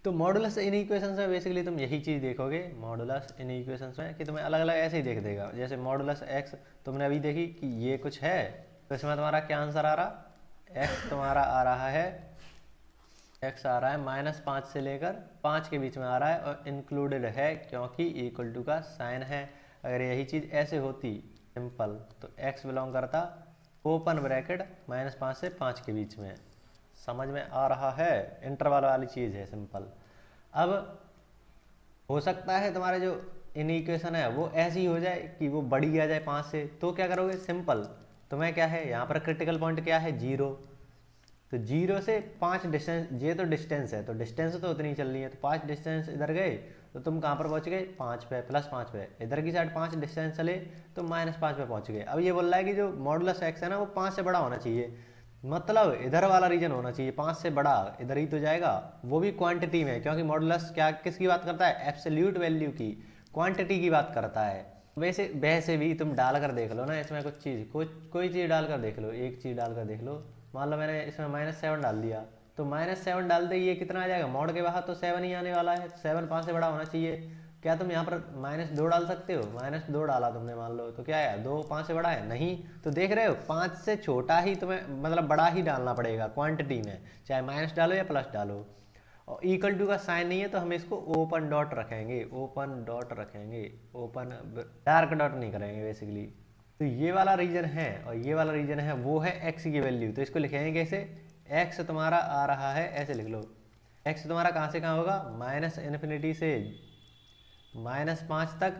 तो मॉडुलस इन इक्वेशंस में बेसिकली तुम यही चीज़ देखोगे मॉडुलस इन इक्वेशंस में, कि तुम्हें अलग अलग ऐसे ही देख देगा। जैसे मॉडुलस एक्स तुमने अभी देखी कि ये कुछ है, तो इसमें तुम्हारा क्या आंसर आ रहा, एक्स तुम्हारा आ रहा है, एक्स आ रहा है -5 से लेकर 5 के बीच में आ रहा है, और इंक्लूडेड है क्योंकि इक्वल टू का साइन है। अगर यही चीज़ ऐसे होती सिंपल तो एक्स बिलोंग करता ओपन ब्रैकेट -5 से 5 के बीच में। समझ में आ रहा है, इंटरवल वाली चीज़ है सिंपल। अब हो सकता है तुम्हारे जो इन इक्वेशन है वो ऐसी हो जाए कि वो बड़ी आ जाए 5 से, तो क्या करोगे, सिंपल तुम्हें क्या है, यहाँ पर क्रिटिकल पॉइंट क्या है, 0। तो 0 से 5 डिस्टेंस, ये तो डिस्टेंस है, तो डिस्टेंस तो उतनी चल रही है, तो 5 डिस्टेंस इधर गए तो तुम कहाँ पर पहुँच गए, 5 पे, +5 पे। इधर की साइड 5 डिस्टेंस चले तो -5 पे पहुँच गए। अब ये बोल रहा है कि जो मॉडुलस एक्स है ना वो 5 से बड़ा होना चाहिए, मतलब इधर वाला रीजन होना चाहिए 5 से बड़ा, इधर ही तो जाएगा, वो भी क्वांटिटी में, क्योंकि मॉडुलस क्या किसकी बात करता है, एब्सोल्यूट वैल्यू की, क्वांटिटी की बात करता है। वैसे भी तुम डाल कर देख लो ना इसमें कुछ चीज़, कोई चीज़ डाल कर देख लो, एक चीज़ डाल कर देख लो। मान लो मैंने इसमें -7 डाल दिया, तो -7 डालते ही ये कितना आ जाएगा, मॉड के बाहर तो 7 ही आने वाला है, 7 5 से बड़ा होना चाहिए। क्या तुम यहाँ पर -2 डाल सकते हो, -2 डाला तुमने मान लो, तो क्या है, 2 5 से बड़ा है नहीं, तो देख रहे हो 5 से छोटा ही तुम्हें मतलब बड़ा ही डालना पड़ेगा क्वांटिटी में, चाहे माइनस डालो या प्लस डालो। और इक्वल टू का साइन नहीं है तो हम इसको ओपन डॉट रखेंगे, ओपन डॉट रखेंगे, ओपन डार्क डॉट नहीं करेंगे बेसिकली। तो ये वाला रीजन है और ये वाला रीजन है, वो है एक्स की वैल्यू। तो इसको लिखेंगे कैसे, एक्स तुम्हारा आ रहा है, ऐसे लिख लो, एक्स तुम्हारा कहाँ से कहाँ होगा, -∞ से -5 तक,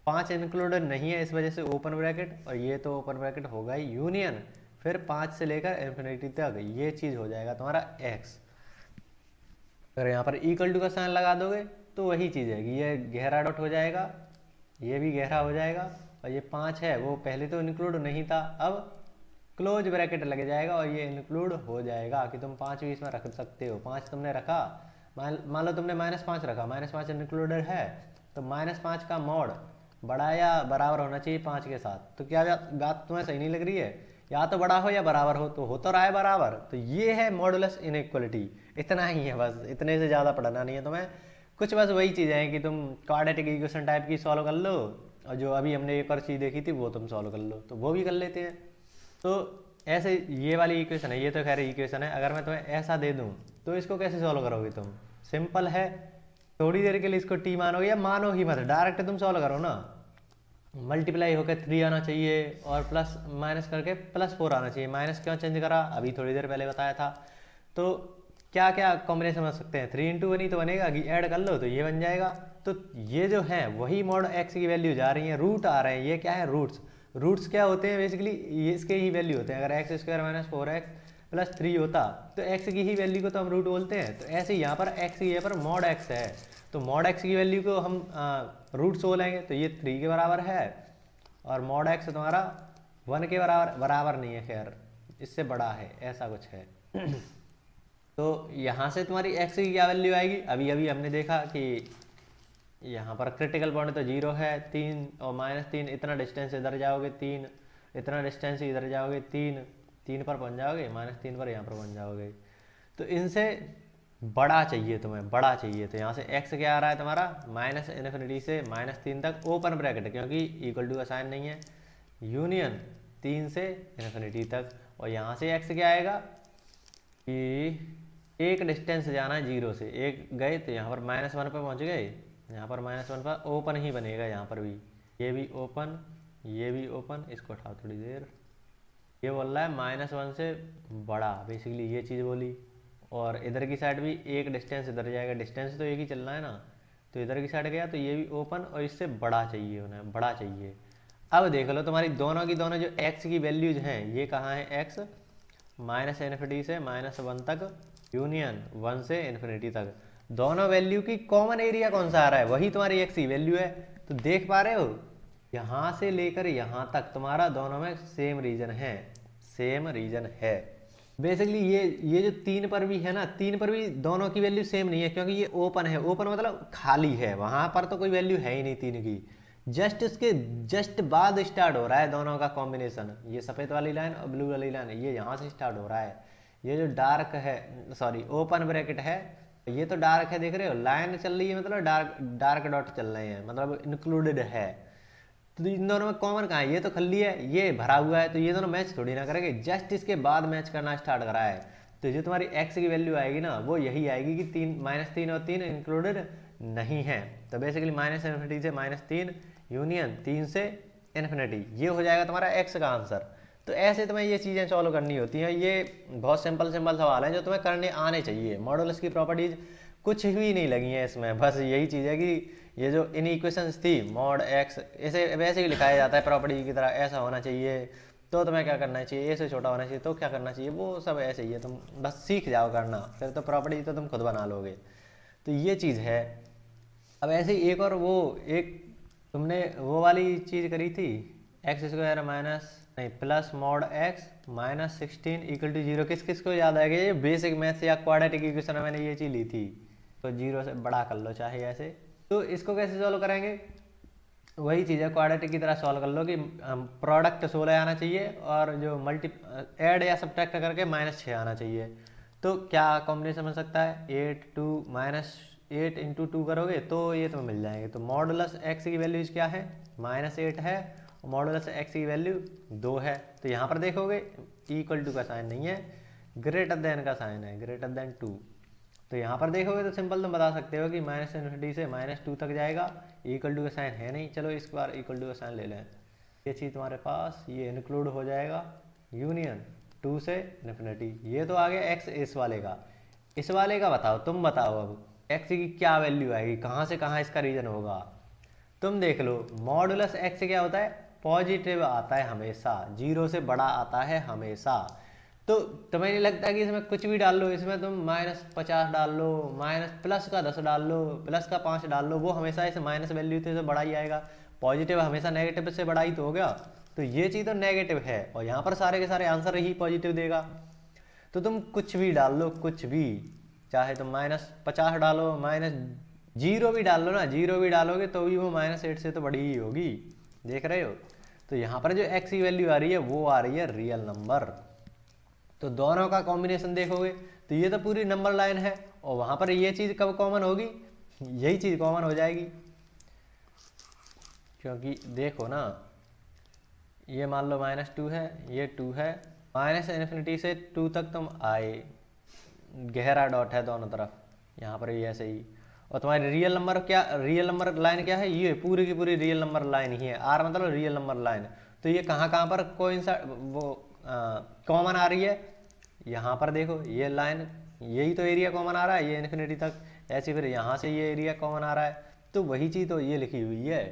5 इंक्लूडेड नहीं है इस वजह से ओपन ब्रैकेट, और ये तो ओपन ब्रैकेट होगा ही, यूनियन फिर 5 से लेकर इन्फिनिटी तक, ये चीज़ हो जाएगा तुम्हारा एक्स। अगर यहाँ पर इक्वल टू का साइन लगा दोगे तो वही चीज़ है कि ये गहरा डॉट हो जाएगा, ये भी गहरा हो जाएगा, और ये 5 है वो पहले तो इंक्लूड नहीं था, अब क्लोज ब्रैकेट लग जाएगा और ये इंक्लूड हो जाएगा कि तुम 5 भी इसमें रख सकते हो। 5 तुमने रखा, मान लो तुमने -5 रखा, -5 इंक्लूडेड है, तो -5 का मॉड बड़ा या बराबर होना चाहिए 5 के साथ। तो क्या बात तुम्हें सही नहीं लग रही है, या तो बड़ा हो या बराबर हो तो रहा है बराबर। तो ये है मॉडुलस इनइक्वलिटी। इतना ही है बस, इतने से ज़्यादा पढ़ना नहीं है तुम्हें। कुछ बस वही चीज़ें हैं कि तुम क्वाड्रेटिक इक्वेशन टाइप की सॉल्व कर लो, और जो अभी हमने एक और चीज़ देखी थी वो तुम सॉल्व कर लो, तो वो भी कर लेते हैं। तो ऐसे ये वाली इक्वेशन है, ये तो खैर इक्वेशन है। अगर मैं तुम्हें ऐसा दे दूँ तो इसको कैसे सॉल्व करोगे तुम? सिंपल है, थोड़ी देर के लिए इसको टी मानोगे या मानो ही मत, डायरेक्ट तुम सॉल्व करो ना। मल्टीप्लाई होकर 3 आना चाहिए और प्लस माइनस करके +4 आना चाहिए। माइनस क्यों चेंज करा, अभी थोड़ी देर पहले बताया था। तो क्या क्या कॉम्बिनेशन बन सकते हैं, 3 × 1 ही तो बनेगा कि ऐड कर लो तो ये बन जाएगा। तो ये जो है वही मॉड x की वैल्यू जा रही है, रूट आ रहे हैं, ये क्या है रूट्स। रूट्स क्या होते हैं बेसिकली, ये इसके ही वैल्यू होते हैं। अगर x² - 4x + 3 होता तो x की ही वैल्यू को तो हम रूट बोलते हैं। तो ऐसे यहाँ पर x की पर मॉड x है, तो मॉड x की वैल्यू को हम रूट्स बोलेंगे, तो ये 3 के बराबर है। और मॉड x तुम्हारा 1 के बराबर नहीं है, खैर इससे बड़ा है, ऐसा कुछ है। तो यहाँ से तुम्हारी x की क्या वैल्यू आएगी, अभी अभी हमने देखा कि यहाँ पर क्रिटिकल पॉइंट तो 0 है, 3 और -3, इतना डिस्टेंस इधर जाओगे 3, इतना डिस्टेंस इधर जाओगे 3 पर पहुँच जाओगे, -3 पर यहाँ पर पहुँच जाओगे। तो इनसे बड़ा चाहिए तुम्हें, बड़ा चाहिए। तो यहाँ से x क्या आ रहा है तुम्हारा, -∞ से -3 तक ओपन ब्रैकेट, क्योंकि इक्वल टू का साइन नहीं है, यूनियन 3 से ∞ तक। और यहाँ से x क्या आएगा कि एक डिस्टेंस जाना है 0 से, एक गए तो यहाँ पर -1 पर पहुँच गए, यहाँ पर -1 पर ओपन ही बनेगा। यहाँ पर भी ये भी ओपन, ये भी ओपन, इसको उठाओ थोड़ी देर। ये बोल रहा है -1 से बड़ा, बेसिकली ये चीज़ बोली। और इधर की साइड भी एक डिस्टेंस इधर जाएगा, डिस्टेंस तो एक ही चलना है ना, तो इधर की साइड गया तो ये भी ओपन, और इससे बड़ा चाहिए उन्हें, बड़ा चाहिए। अब देख लो तुम्हारी दोनों की दोनों जो x की वैल्यूज हैं, ये कहाँ है x, -∞ से -1 तक, यूनियन 1 से ∞ तक। दोनों वैल्यू की कॉमन एरिया कौन सा आ रहा है, वही तुम्हारी x की वैल्यू है। तो देख पा रहे हो, यहाँ से लेकर यहाँ तक तुम्हारा दोनों में सेम रीजन है, सेम रीजन है। बेसिकली ये जो 3 पर भी है ना, 3 पर भी दोनों की वैल्यू सेम नहीं है, क्योंकि ये ओपन है। ओपन मतलब खाली है, वहाँ पर तो कोई वैल्यू है ही नहीं 3 की। जस्ट इसके जस्ट बाद स्टार्ट हो रहा है दोनों का कॉम्बिनेशन। ये सफ़ेद वाली लाइन और ब्लू वाली लाइन, ये यहाँ से स्टार्ट हो रहा है। ये जो डार्क है, सॉरी ओपन ब्रैकेट है, ये तो डार्क है, देख रहे हो लाइन चल रही है, मतलब डार्क डॉट चल रहे हैं, मतलब इंक्लूडेड है। तो इन दोनों में कॉमन कहाँ है, ये तो खाली है, ये भरा हुआ है, तो ये दोनों मैच थोड़ी ना करेंगे, जस्ट इसके बाद मैच करना स्टार्ट करा है। तो जो तुम्हारी x की वैल्यू आएगी ना, वो यही आएगी कि -3 और 3 इंक्लूडेड नहीं है। तो बेसिकली -∞ से -3 यूनियन 3 से ∞, ये हो जाएगा तुम्हारा x का आंसर। तो ऐसे तुम्हें ये चीज़ें सॉल्व करनी होती हैं। ये बहुत सिंपल सवाल हैं जो तुम्हें करने आने चाहिए। मॉडुलस की प्रॉपर्टीज कुछ भी नहीं लगी हैं इसमें, बस यही चीज़ है कि ये जो इन इक्वेशंस थी मॉड x, इसे वैसे ही लिखाया जाता है प्रॉपर्टी की तरह, ऐसा होना चाहिए तो तुम्हें क्या करना चाहिए, ए से छोटा होना चाहिए तो क्या करना चाहिए, वो सब ऐसे ही है। तुम बस सीख जाओ करना, फिर तो प्रॉपर्टी तो तुम खुद बना लोगे। तो ये चीज़ है। अब ऐसे ही एक और एक तुमने वो वाली चीज़ करी थी, x² माइनस नहीं प्लस मॉड x -16 = 0। किस किस को याद आएगा, ये बेसिक मैथ्स या क्वाड्रेटिक इक्वेशन में मैंने ये चीज़ ली थी। तो 0 से बड़ा कर लो चाहे ऐसे। तो इसको कैसे सॉल्व करेंगे, वही चीज़ है क्वाड्रेटिक की तरह सॉल्व कर लो कि प्रोडक्ट 16 आना चाहिए और जो ऐड या सब्ट्रैक्ट करके -6 आना चाहिए। तो क्या कॉम्बिनेशन बन सकता है, 8 × 2 करोगे तो ये तुम्हें मिल जाएंगे। तो मॉडुलस x की वैल्यूज क्या है, -8 है, और मॉडुलस x की वैल्यू 2 है। तो यहाँ पर देखोगे इक्वल टू का साइन नहीं है, ग्रेटर देन का साइन है, ग्रेटर देन 2। तो यहाँ पर देखोगे तो सिंपल तुम बता सकते हो कि -∞ से -2 तक जाएगा, इक्वल टू का साइन है नहीं। चलो इस बार इक्वल टू का साइन ले लें, ये चीज़ तुम्हारे पास ये इंक्लूड हो जाएगा, यूनियन 2 से ∞। ये तो आ गया x इस वाले का। इस वाले का बताओ, तुम बताओ अब x की क्या वैल्यू आएगी, कहाँ से कहाँ इसका रीजन होगा। तुम देख लो, मॉडुलस x क्या होता है, पॉजिटिव आता है हमेशा, 0 से बड़ा आता है हमेशा। तो तुम्हें नहीं लगता कि इसमें कुछ भी डाल लो, इसमें तुम -50 डाल लो, +10 डाल लो, +5 डाल लो, वो हमेशा इस माइनस वैल्यू से बड़ा ही आएगा। पॉजिटिव हमेशा नेगेटिव से बड़ा ही तो हो गया। तो ये चीज़ तो नेगेटिव है, और यहाँ पर सारे के सारे आंसर ही पॉजिटिव देगा। तो तुम कुछ भी डाल लो, कुछ भी, चाहे तुम -50 डालो, -0 भी डाल लो ना, 0 भी डालोगे तो भी वो -8 से तो बड़ी ही होगी, देख रहे हो। तो यहाँ पर जो x की वैल्यू आ रही है वो आ रही है रियल नंबर। तो दोनों का कॉम्बिनेशन देखोगे तो ये तो पूरी नंबर लाइन है, और वहाँ पर ये चीज़ कब कॉमन होगी, यही चीज़ कॉमन हो जाएगी। क्योंकि देखो ना, ये मान लो -2 है, ये 2 है, -∞ से 2 तक तुम आए, गहरा डॉट है दोनों तरफ, यहाँ पर ये ऐसे ही। और तुम्हारी रियल नंबर क्या, रियल नंबर लाइन क्या है, ये पूरी की पूरी रियल नंबर लाइन ही है। आर मतलब रियल नंबर लाइन। तो ये कहाँ कहाँ पर वो कॉमन आ रही है, यहाँ पर देखो ये लाइन, यही तो एरिया कॉमन आ रहा है, ये इन्फिनिटी तक। ऐसे फिर यहाँ से ये एरिया कॉमन आ रहा है, तो वही चीज़ तो ये लिखी हुई है।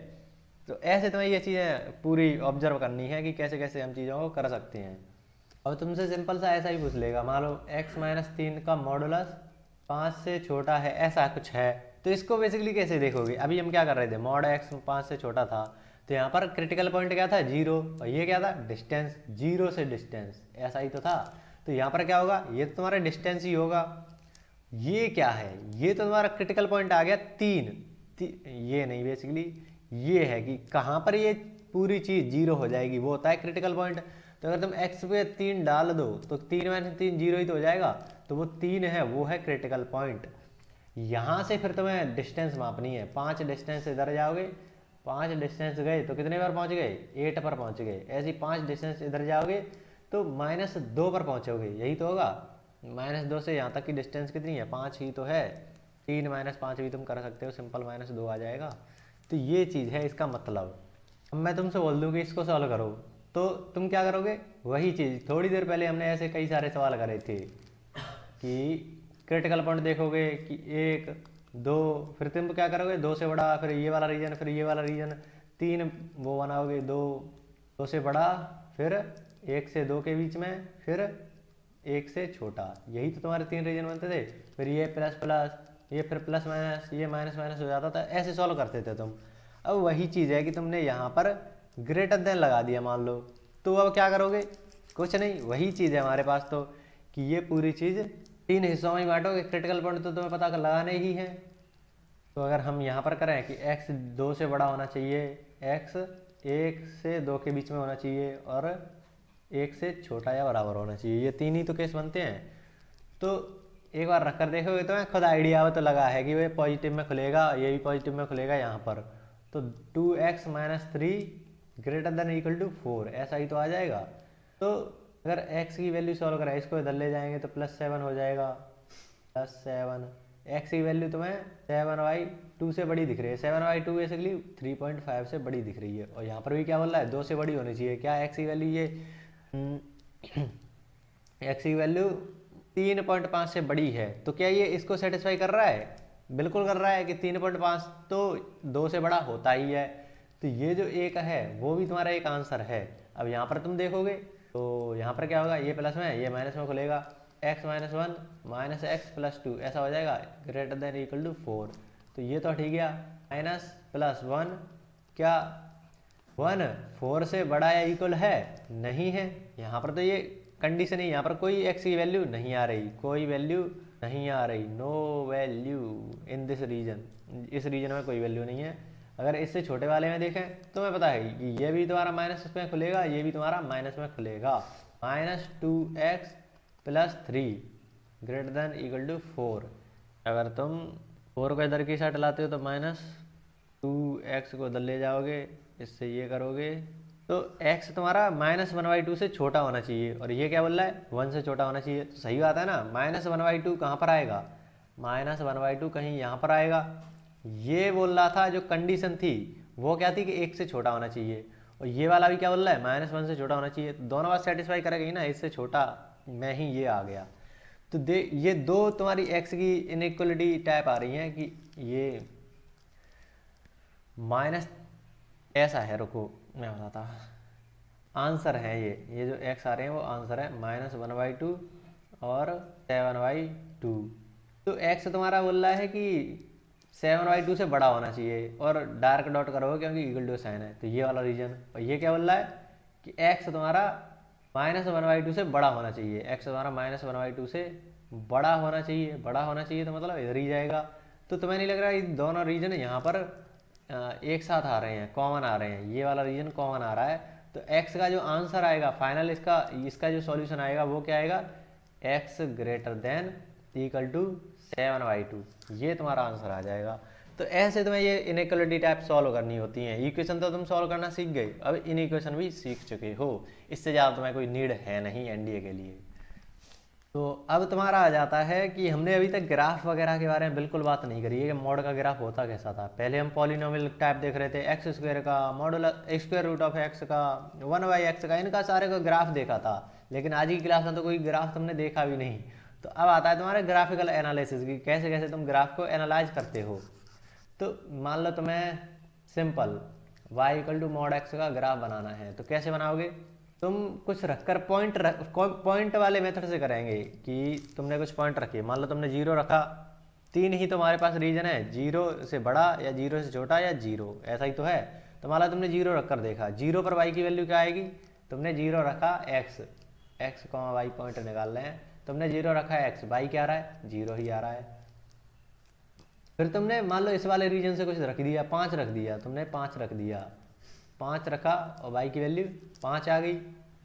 तो ऐसे तुम्हें ये चीज़ें पूरी ऑब्जर्व करनी है कि कैसे कैसे हम चीज़ों को कर सकते हैं। अब तुमसे सिंपल सा ऐसा ही पूछ लेगा, मान लो x-3 का मॉडुलस 5 से छोटा है, ऐसा कुछ है। तो इसको बेसिकली कैसे देखोगे, अभी हम क्या कर रहे थे, मॉड x 5 से छोटा था, तो यहाँ पर क्रिटिकल पॉइंट क्या था, 0, और ये क्या था, डिस्टेंस, 0 से डिस्टेंस, ऐसा ही तो था। तो यहाँ पर क्या होगा, ये तो तुम्हारा डिस्टेंस ही होगा। ये क्या है, ये तो तुम्हारा क्रिटिकल पॉइंट आ गया 3, ये नहीं, बेसिकली ये है कि कहाँ पर ये पूरी चीज़ 0 हो जाएगी, वो होता है क्रिटिकल पॉइंट। तो अगर तुम x पे 3 डाल दो तो 3 - 3 0 ही तो हो जाएगा, तो वो 3 है, वो है क्रिटिकल पॉइंट। यहाँ से फिर तुम्हें डिस्टेंस मापनी है, 5 डिस्टेंस इधर जाओगे, 5 डिस्टेंस गए तो कितने बार पहुँच गए, 8 पर पहुँच गए। ऐसे ही 5 डिस्टेंस इधर जाओगे तो -2 पर पहुँचोगे, यही तो होगा। -2 से यहाँ तक की डिस्टेंस कितनी है, 5 ही तो है। 3 - 5 भी तुम कर सकते हो, सिंपल -2 आ जाएगा। तो ये चीज़ है इसका मतलब। अब मैं तुमसे बोल दूँ कि इसको सॉल्व करो, तो तुम क्या करोगे, वही चीज़ थोड़ी देर पहले हमने ऐसे कई सारे सवाल करे थे कि क्रिटिकल पॉइंट देखोगे कि 1 2, फिर तुम क्या करोगे, 2 से बड़ा, फिर ये वाला रीजन, फिर ये वाला रीजन, 3 वो बनाओगे, 2 से बड़ा, फिर 1 से 2 के बीच में, फिर 1 से छोटा, यही तो तुम्हारे 3 रीजन बनते थे। फिर ये प्लस प्लस, ये फिर प्लस माइनस, ये माइनस माइनस हो जाता था, ऐसे सॉल्व करते थे तुम। अब वही चीज़ है कि तुमने यहाँ पर ग्रेटर देन लगा दिया मान लो, तो अब क्या करोगे, कुछ नहीं, वही चीज़ है हमारे पास तो, कि ये पूरी चीज़ 3 हिस्सों में बांटोगे, क्रिटिकल पॉइंट तो तुम्हें पता कर लगाने ही है। तो अगर हम यहाँ पर करें कि x 2 से बड़ा होना चाहिए, x 1 से 2 के बीच में होना चाहिए, और 1 से छोटा या बराबर होना चाहिए, ये 3 ही तो केस बनते हैं। तो एक बार रख कर देखोगे तो खुद आइडिया तो लगा है कि वे पॉजिटिव में खुलेगा, ये भी पॉजिटिव में खुलेगा यहाँ पर। तो 2x - 3 greater than equal to 4, ऐसा ही तो आ जाएगा। तो अगर x की वैल्यू सॉल्व करें, इसको इधर ले जाएंगे तो +7 हो जाएगा, +7। x की वैल्यू तुम्हें 7/2 से बड़ी दिख रही है, 7/2 बेसिकली 3.5 से बड़ी दिख रही है। और यहाँ पर भी क्या बोल रहा है, 2 से बड़ी होनी चाहिए। क्या x की वैल्यू, ये x की वैल्यू 3.5 से बड़ी है, तो क्या ये इसको सेटिस्फाई कर रहा है, बिल्कुल कर रहा है कि 3.5 तो 2 से बड़ा होता ही है। तो ये जो एक है वो भी तुम्हारा एक आंसर है। अब यहाँ पर तुम देखोगे तो यहाँ पर क्या होगा, ये प्लस में, ये माइनस में खुलेगा, x - 1 - x + 2 ऐसा हो जाएगा, ग्रेटर देन इक्वल टू 4। तो ये तो ठीक है, -+1 क्या 1 4 से बड़ा या इक्वल है, नहीं है। यहाँ पर तो ये कंडीशन ही, यहाँ पर कोई x की वैल्यू नहीं आ रही, कोई वैल्यू नहीं आ रही, no value in this region, इस रीजन में कोई वैल्यू नहीं है। अगर इससे छोटे वाले में देखें तो हमें पता है कि ये भी तुम्हारा माइनस में खुलेगा, ये भी तुम्हारा माइनस में खुलेगा। -2x + 3 greater than equal to 4। अगर तुम 4 को इधर की साइड लाते हो तो -2x को इधर ले जाओगे, इससे ये करोगे तो x तुम्हारा -1/2 से छोटा होना चाहिए, और ये क्या बोल रहा है, 1 से छोटा होना चाहिए। तो सही बात है ना, -1/2 कहाँ पर आएगा, -1/2 कहीं यहाँ पर आएगा। ये बोल रहा था, जो कंडीशन थी वो क्या थी कि 1 से छोटा होना चाहिए, और ये वाला भी क्या बोल रहा है, -1 से छोटा होना चाहिए। तो दोनों बात सेटिस्फाई करेगी ना, इससे छोटा में ही ये आ गया। तो ये दो तुम्हारी x की इनइक्वलिटी टाइप आ रही हैं कि ये माइनस ऐसा है, रुको मैं बताता, आंसर है ये जो x आ रहे हैं वो आंसर है -1/2 और 7/2। तो x तुम्हारा बोल रहा है कि 7/2 से बड़ा होना चाहिए, और डार्क डॉट करोगे क्योंकि इक्वल टू साइन है, तो ये वाला रीजन। और ये क्या बोल रहा है कि x तुम्हारा -1/2 से बड़ा होना चाहिए, x तुम्हारा -1/2 से बड़ा होना चाहिए, बड़ा होना चाहिए तो मतलब इधर ही जाएगा। तो तुम्हें नहीं लग रहा है दोनों रीजन यहाँ पर एक साथ आ रहे हैं, कॉमन आ रहे हैं, ये वाला रीजन कॉमन आ रहा है, तो x का जो आंसर आएगा फाइनल इसका जो सॉल्यूशन आएगा वो क्या आएगा, x greater than equal to 7/2, ये तुम्हारा आंसर आ जाएगा। तो ऐसे तुम्हें ये इनइक्वालिटी टाइप सॉल्व करनी होती हैं। इक्वेशन तो तुम सॉल्व करना सीख गए, अब इन इक्वेशन भी सीख चुके हो, इससे ज़्यादा तुम्हें कोई नीड है नहीं एनडीए के लिए। तो अब तुम्हारा आ जाता है कि हमने अभी तक ग्राफ वगैरह के बारे में बिल्कुल बात नहीं करी है कि मॉड का ग्राफ होता कैसा था। पहले हम पॉलिनोमियल टाइप देख रहे थे, एक्स स्क्वायर का modulus square root of x का 1/x का, इनका सारे का ग्राफ देखा था। लेकिन आज की क्लास में तो कोई ग्राफ तुमने देखा भी नहीं। तो अब आता है तुम्हारे ग्राफिकल एनालिसिस की, कैसे कैसे तुम ग्राफ को एनालाइज करते हो। तो मान लो तुम्हें simple y equal to mod x का ग्राफ बनाना है, तो कैसे बनाओगे, तुम कुछ रखकर पॉइंट वाले मेथड से करेंगे कि तुमने कुछ पॉइंट रखे, मान लो तुमने 0 रखा, 3 ही तुम्हारे पास रीजन है, 0 से बड़ा या 0 से छोटा या 0, ऐसा ही तो है। तो मान लो तुमने 0 रखकर देखा, 0 पर y की वैल्यू क्या आएगी, तुमने 0 रखा x y पॉइंट निकाल रहे हैं, तुमने 0 रखा x, y क्या आ रहा है, 0 ही आ रहा है। फिर तुमने मान लो इस वाले रीजन से कुछ रख दिया, 5 रख दिया, तुमने 5 रख दिया, 5 रखा और y की वैल्यू 5 आ गई,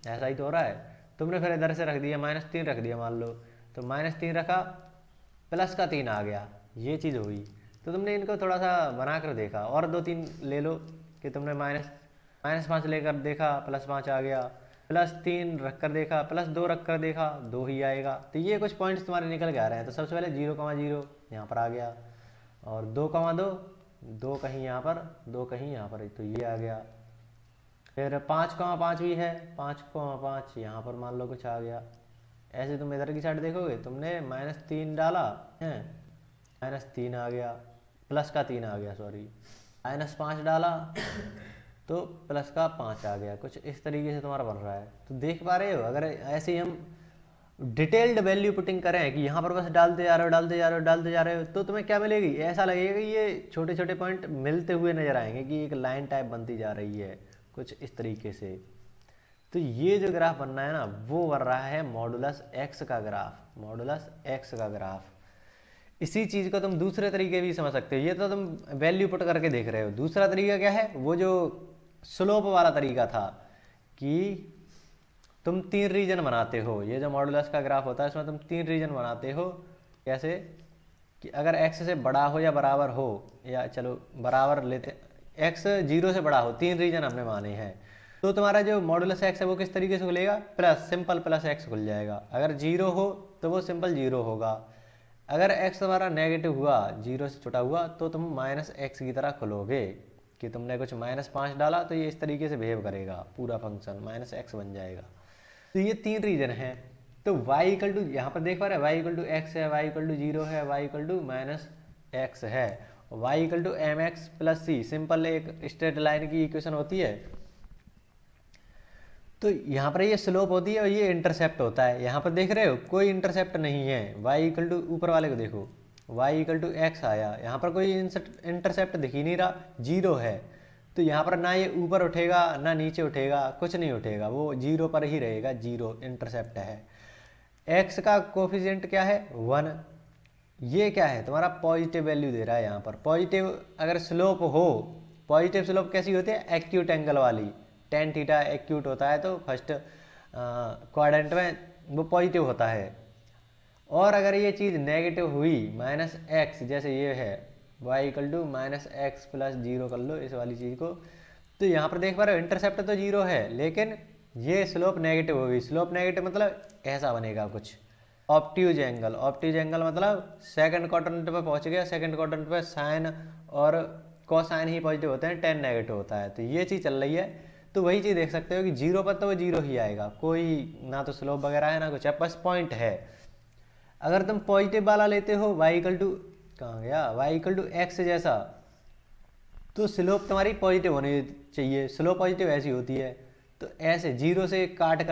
ऐसा ही तो हो रहा है। तुमने फिर इधर से रख दिया, -3 रख दिया मान लो, तो -3 रखा, प्लस का 3 आ गया, ये चीज़ हुई। तो तुमने इनको थोड़ा सा बना कर देखा, और 2-3 ले लो कि तुमने -5 लेकर देखा, +5 आ गया, +3 रख कर देखा, +2 रख कर देखा, 2 ही आएगा। तो ये कुछ पॉइंट्स तुम्हारे निकल के आ रहे हैं। तो सबसे पहले 0,0 यहाँ पर आ गया, और 2,2, 2 कहीं यहाँ पर, 2 कहीं यहाँ पर, तो ये आ गया। फिर 5,5 भी है, 5,5 यहाँ पर मान लो कुछ आ गया। ऐसे तुम इधर की साइड देखोगे, तुमने -3 डाला है, -3 आ गया, प्लस का 3 आ गया, सॉरी, -5 डाला तो प्लस का 5 आ गया। कुछ इस तरीके से तुम्हारा बन रहा है। तो देख पा रहे हो, अगर ऐसे ही हम डिटेल्ड वैल्यू पुटिंग करें कि यहाँ पर बस डालते जा रहे हो, डालते जा रहे हो, डालते जा रहे हो, तो तुम्हें क्या मिलेगी, ऐसा लगेगा कि ये छोटे छोटे पॉइंट मिलते हुए नजर आएंगे, कि एक लाइन टाइप बनती जा रही है कुछ इस तरीके से। तो ये जो ग्राफ बनना है ना, वो बन रहा है मॉडुलस एक्स का ग्राफ, मॉडुलस एक्स का ग्राफ। इसी चीज़ को तुम दूसरे तरीके भी समझ सकते हो। ये तो तुम वैल्यू पुट करके देख रहे हो। दूसरा तरीका क्या है, वो जो स्लोप वाला तरीका था कि तुम 3 रीजन बनाते हो। ये जो मॉडुलस का ग्राफ होता है, इसमें तुम 3 रीजन बनाते हो। कैसे कि अगर x से बड़ा हो या बराबर हो, या चलो बराबर लेते, x 0 से बड़ा हो, 3 रीजन हमने माने हैं, तो तुम्हारा जो मॉडुलस x है वो किस तरीके से खुलेगा, प्लस, सिंपल प्लस x खुल जाएगा। अगर 0 हो तो वो सिंपल 0 होगा। अगर x तुम्हारा नेगेटिव हुआ, 0 से छोटा हुआ, तो तुम -x की तरह खुलोगे, कि तुमने कुछ -5 डाला तो ये इस तरीके से बिहेव करेगा, पूरा फंक्शन -x बन जाएगा। तो ये 3 रीजन हैं। तो y इक्वल टू, यहाँ पर देख पा रहे हैं, y इक्वल टू x है, y इक्वल टू 0 है, y इक्वल टू -x है, y equal to mx plus c, simple एक स्ट्रेट लाइन की इक्वेशन होती है। तो यहाँ पर ये स्लोप होती है और ये इंटरसेप्ट होता है। यहाँ पर देख रहे हो कोई इंटरसेप्ट नहीं है, y इक्वल टू, ऊपर वाले को देखो, y इक्वल टू x आया, यहाँ पर कोई इंटरसेप्ट दिख ही नहीं रहा, 0 है। तो यहाँ पर ना ये ऊपर उठेगा ना नीचे उठेगा, कुछ नहीं उठेगा, वो 0 पर ही रहेगा, 0 इंटरसेप्ट है। x का कोफिशिएंट क्या है, 1। ये क्या है, तुम्हारा पॉजिटिव वैल्यू दे रहा है। यहाँ पर पॉजिटिव अगर स्लोप हो, पॉजिटिव स्लोप कैसी होती है, एक्यूट एंगल वाली, tan थीटा एक्यूट होता है, तो फर्स्ट क्वाड्रेंट में वो पॉजिटिव होता है। और अगर ये चीज़ नेगेटिव हुई, -x, जैसे ये है y equal to -x plus 0 कर लो इस वाली चीज़ को, तो यहाँ पर देख पा रहे हो इंटरसेप्ट तो 0 है, लेकिन ये स्लोप नेगेटिव होगी। स्लोप नेगेटिव मतलब ऐसा बनेगा कुछ, ऑब्ट्यूज एंगल। ऑब्ट्यूज एंगल मतलब सेकंड क्वाड्रेंट पे पहुँच गया, सेकंड क्वाड्रेंट पे साइन और कोसाइन ही पॉजिटिव होते हैं, tan नेगेटिव होता है। तो ये चीज़ चल रही है। तो वही चीज़ देख सकते हो कि 0 पर तो वो 0 ही आएगा, कोई ना तो स्लोप वगैरह है ना कुछ है, बस पॉइंट है। अगर तुम पॉजिटिव वाला लेते हो, y इक्वल टू, कहाँ गया, y इक्वल टू x जैसा, तो स्लोप तुम्हारी पॉजिटिव होनी चाहिए। स्लोप पॉजिटिव ऐसी होती है, तो ऐसे 0 से कट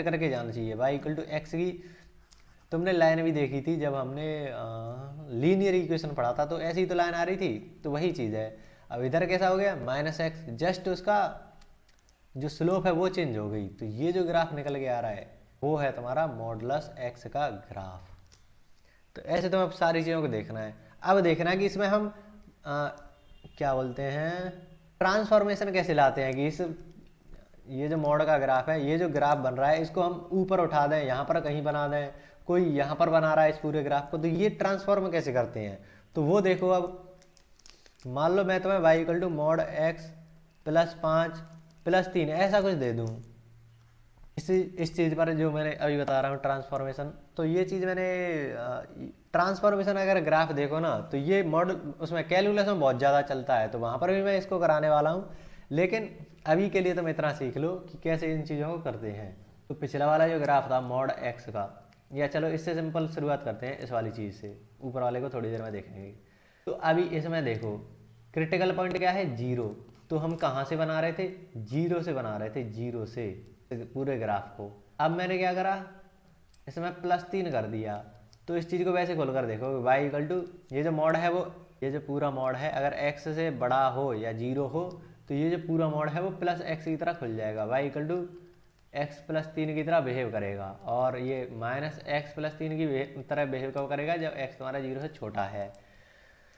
करके जाना चाहिए। y इक्वल टू x की तुमने लाइन भी देखी थी जब हमने लीनियर इक्वेशन पढ़ा था, तो ऐसी ही तो लाइन आ रही थी, तो वही चीज़ है। अब इधर कैसा हो गया, -x, जस्ट उसका जो स्लोप है वो चेंज हो गई। तो ये जो ग्राफ निकल के आ रहा है वो है तुम्हारा मॉडुलस x का ग्राफ। तो ऐसे तुम्हें सारी चीज़ों को देखना है। अब देखना है कि इसमें हम क्या बोलते हैं, ट्रांसफॉर्मेशन कैसे लाते हैं, कि इस ये जो मॉड का ग्राफ है, ये जो ग्राफ बन रहा है इसको हम ऊपर उठा दें, यहाँ पर कहीं बना दें, कोई यहाँ पर बना रहा है इस पूरे ग्राफ को, तो ये ट्रांसफॉर्म कैसे करते हैं तो वो देखो। अब मान लो मैं तुम्हें y equal to mod x plus 5 plus 3 ऐसा कुछ दे दूँ इस चीज़ पर जो मैंने अभी बता रहा हूँ ट्रांसफॉर्मेशन। तो ये चीज़ मैंने ट्रांसफॉर्मेशन अगर ग्राफ देखो ना तो ये मॉडल उसमें कैलकुलस में बहुत ज़्यादा चलता है, तो वहाँ पर भी मैं इसको कराने वाला हूँ। लेकिन अभी के लिए तुम इतना सीख लो कि कैसे इन चीज़ों को करते हैं। तो पिछला वाला जो ग्राफ था मॉड एक्स का, या चलो इससे सिंपल शुरुआत करते हैं इस वाली चीज़ से, ऊपर वाले को थोड़ी देर में देखेंगे। तो अभी इसमें देखो क्रिटिकल पॉइंट क्या है, 0। तो हम कहाँ से बना रहे थे, 0 से बना रहे थे, 0 से पूरे ग्राफ को। अब मैंने क्या करा, इसमें +3 कर दिया। तो इस चीज़ को वैसे खोल कर देखो, y इक्वल टू ये जो मॉड है वो, ये जो पूरा मॉड है अगर x से बड़ा हो या 0 हो तो ये जो पूरा मॉड है वो +x की तरह खुल जाएगा, y इक्वल टू x + 3 की तरह बिहेव करेगा। और ये -x + 3 की तरह बिहेव कब करेगा, जब x तुम्हारा 0 से छोटा है।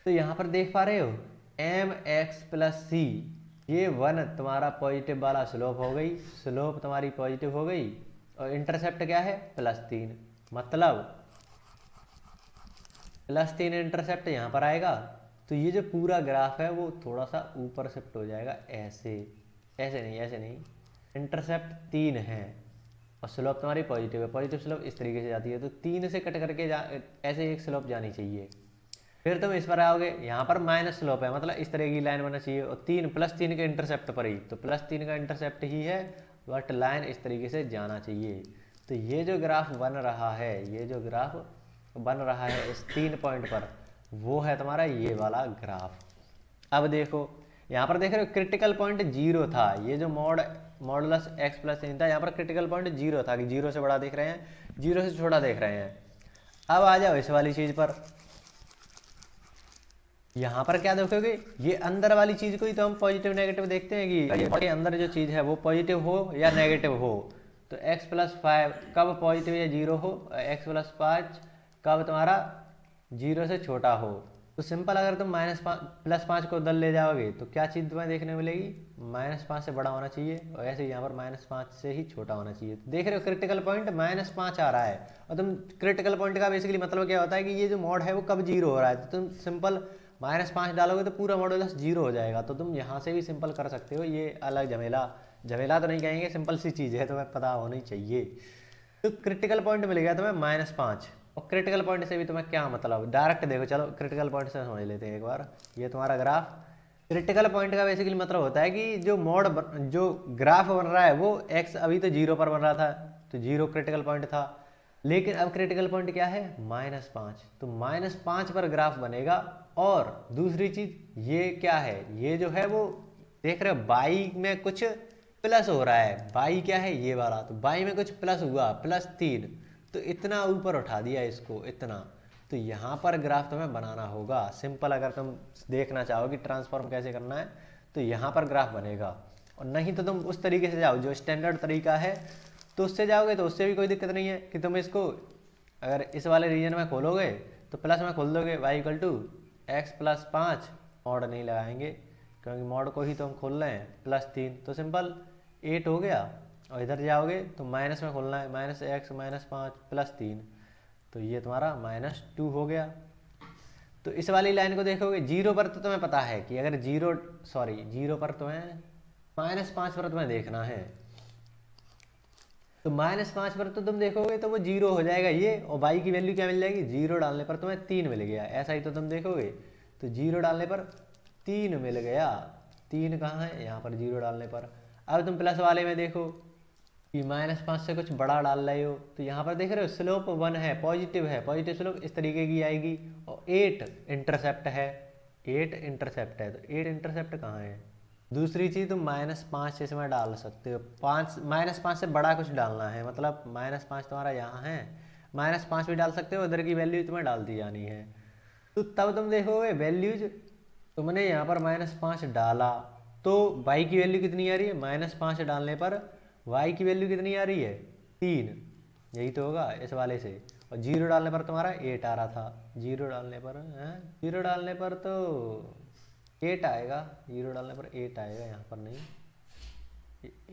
तो यहाँ पर देख पा रहे हो mx + c, ये 1 तुम्हारा पॉजिटिव वाला स्लोप हो गई, स्लोप तुम्हारी पॉजिटिव हो गई, और इंटरसेप्ट क्या है +3, मतलब +3 इंटरसेप्ट यहाँ पर आएगा। तो ये जो पूरा ग्राफ है वो थोड़ा सा ऊपर शिफ्ट हो जाएगा, ऐसे ऐसे नहीं, ऐसे नहीं, इंटरसेप्ट 3 है और स्लोप तुम्हारी पॉजिटिव है, पॉजिटिव स्लोप इस तरीके से जाती है, तो 3 से कट करके ऐसे एक स्लोप जानी चाहिए। फिर तुम इस पर आओगे, यहाँ पर माइनस स्लोप है, मतलब इस तरह की लाइन बनना चाहिए, और 3 +3 के इंटरसेप्ट पर ही, तो +3 का इंटरसेप्ट ही है, बट लाइन इस तरीके से जाना चाहिए। तो ये जो ग्राफ बन रहा है, ये जो ग्राफ बन रहा है इस 3 पॉइंट पर, वो है तुम्हारा ये वाला ग्राफ। अब देखो यहाँ पर देख रहे हो क्रिटिकल पॉइंट 0 था, ये जो मॉडुलस x + 3 था, यहाँ पर क्रिटिकल पॉइंट 0 था कि 0 से बड़ा देख रहे हैं, 0 से छोटा देख रहे हैं। अब आ जाओ इस वाली चीज़ पर, यहाँ पर क्या देखोगे, ये अंदर वाली चीज को ही तो हम पॉजिटिव नेगेटिव देखते हैं कि ये अंदर जो चीज है वो पॉजिटिव हो या नेगेटिव हो। तो x + 5 कब पॉजिटिव या 0 हो, x + 5 कब तुम्हारा 0 से छोटा हो। तो सिंपल अगर तुम +5 को उधर ले जाओगे तो क्या चीज़ तुम्हें देखने मिलेगी, -5 से बड़ा होना चाहिए, और ऐसे ही यहाँ पर -5 से ही छोटा होना चाहिए। तो देख रहे हो क्रिटिकल पॉइंट -5 आ रहा है, और तुम क्रिटिकल पॉइंट का बेसिकली मतलब क्या होता है कि ये जो मॉड है वो कब 0 हो रहा है। तो तुम सिंपल -5 डालोगे तो पूरा मॉडुलस 0 हो जाएगा। तो तुम यहाँ से भी सिंपल कर सकते हो, ये अलग झमेला तो नहीं कहेंगे, सिंपल सी चीज़ है, तुम्हें पता होनी चाहिए। तो क्रिटिकल पॉइंट मिल गया तुम्हें -5, और क्रिटिकल पॉइंट से भी तुम्हें क्या मतलब, डायरेक्ट देखो, चलो क्रिटिकल पॉइंट से समझ लेते हैं एक बार। ये तुम्हारा ग्राफ, क्रिटिकल पॉइंट का बेसिकली मतलब होता है कि जो ग्राफ बन रहा है वो x अभी तो 0 पर बन रहा था, तो 0 क्रिटिकल पॉइंट था, लेकिन अब क्रिटिकल पॉइंट क्या है, -5, तो -5 पर ग्राफ बनेगा। और दूसरी चीज ये क्या है, ये जो है वो देख रहे हो बाई में कुछ प्लस हो रहा है, बाई क्या है ये वाला, तो बाई में कुछ प्लस हुआ, +3, तो इतना ऊपर उठा दिया इसको, इतना। तो यहाँ पर ग्राफ तुम्हें बनाना होगा सिंपल, अगर तुम देखना चाहो कि ट्रांसफॉर्म कैसे करना है तो यहाँ पर ग्राफ बनेगा। और नहीं तो तुम उस तरीके से जाओ जो स्टैंडर्ड तरीका है, तो उससे जाओगे तो उससे भी कोई दिक्कत नहीं है कि तुम इसको अगर इस वाले रीजन में खोलोगे तो प्लस में खोल दोगे, y equal to x + 5, mod नहीं लगाएंगे क्योंकि मॉड को ही तो हम खोल रहे हैं, +3, तो सिंपल 8 हो गया। और इधर जाओगे तो माइनस में खोलना है, -x - 5 + 3, तो ये तुम्हारा -2 हो गया। तो इस वाली लाइन को देखोगे 0 पर, तो तुम्हें पता है कि अगर 0 पर तुम्हें -5 पर तुम्हें देखना है, तो -5 पर तो तुम देखोगे तो वो 0 हो जाएगा ये, और y की वैल्यू क्या मिल जाएगी, 0 डालने पर तुम्हें 3 मिल गया, ऐसा ही तो तुम देखोगे। तो 0 डालने पर 3 मिल गया, 3 कहाँ है, यहाँ पर 0 डालने पर। अब तुम प्लस वाले में देखो कि -5 से कुछ बड़ा डाल रहे हो, तो यहाँ पर देख रहे हो स्लोप 1 है, पॉजिटिव स्लोप इस तरीके की आएगी, और 8 इंटरसेप्ट है, 8 इंटरसेप्ट है, तो 8 इंटरसेप्ट कहाँ है। दूसरी चीज़ तुम -5 इसमें डाल सकते हो, -5 से बड़ा कुछ डालना है, मतलब -5 तुम्हारा यहाँ है, -5 भी डाल सकते हो, उधर की वैल्यू तुम्हें डाल दी जानी है। तो तब तुम देखोगे वैल्यूज, तुमने यहाँ पर -5 डाला तो y की वैल्यू कितनी आ रही है, -5 डालने पर y की वैल्यू कितनी आ रही है, 3, यही तो होगा इस वाले से। और 0 डालने पर तुम्हारा 8 आ रहा था, 0 डालने पर 0 डालने पर तो 8 आएगा, 0 डालने पर 8 आएगा, यहाँ पर नहीं,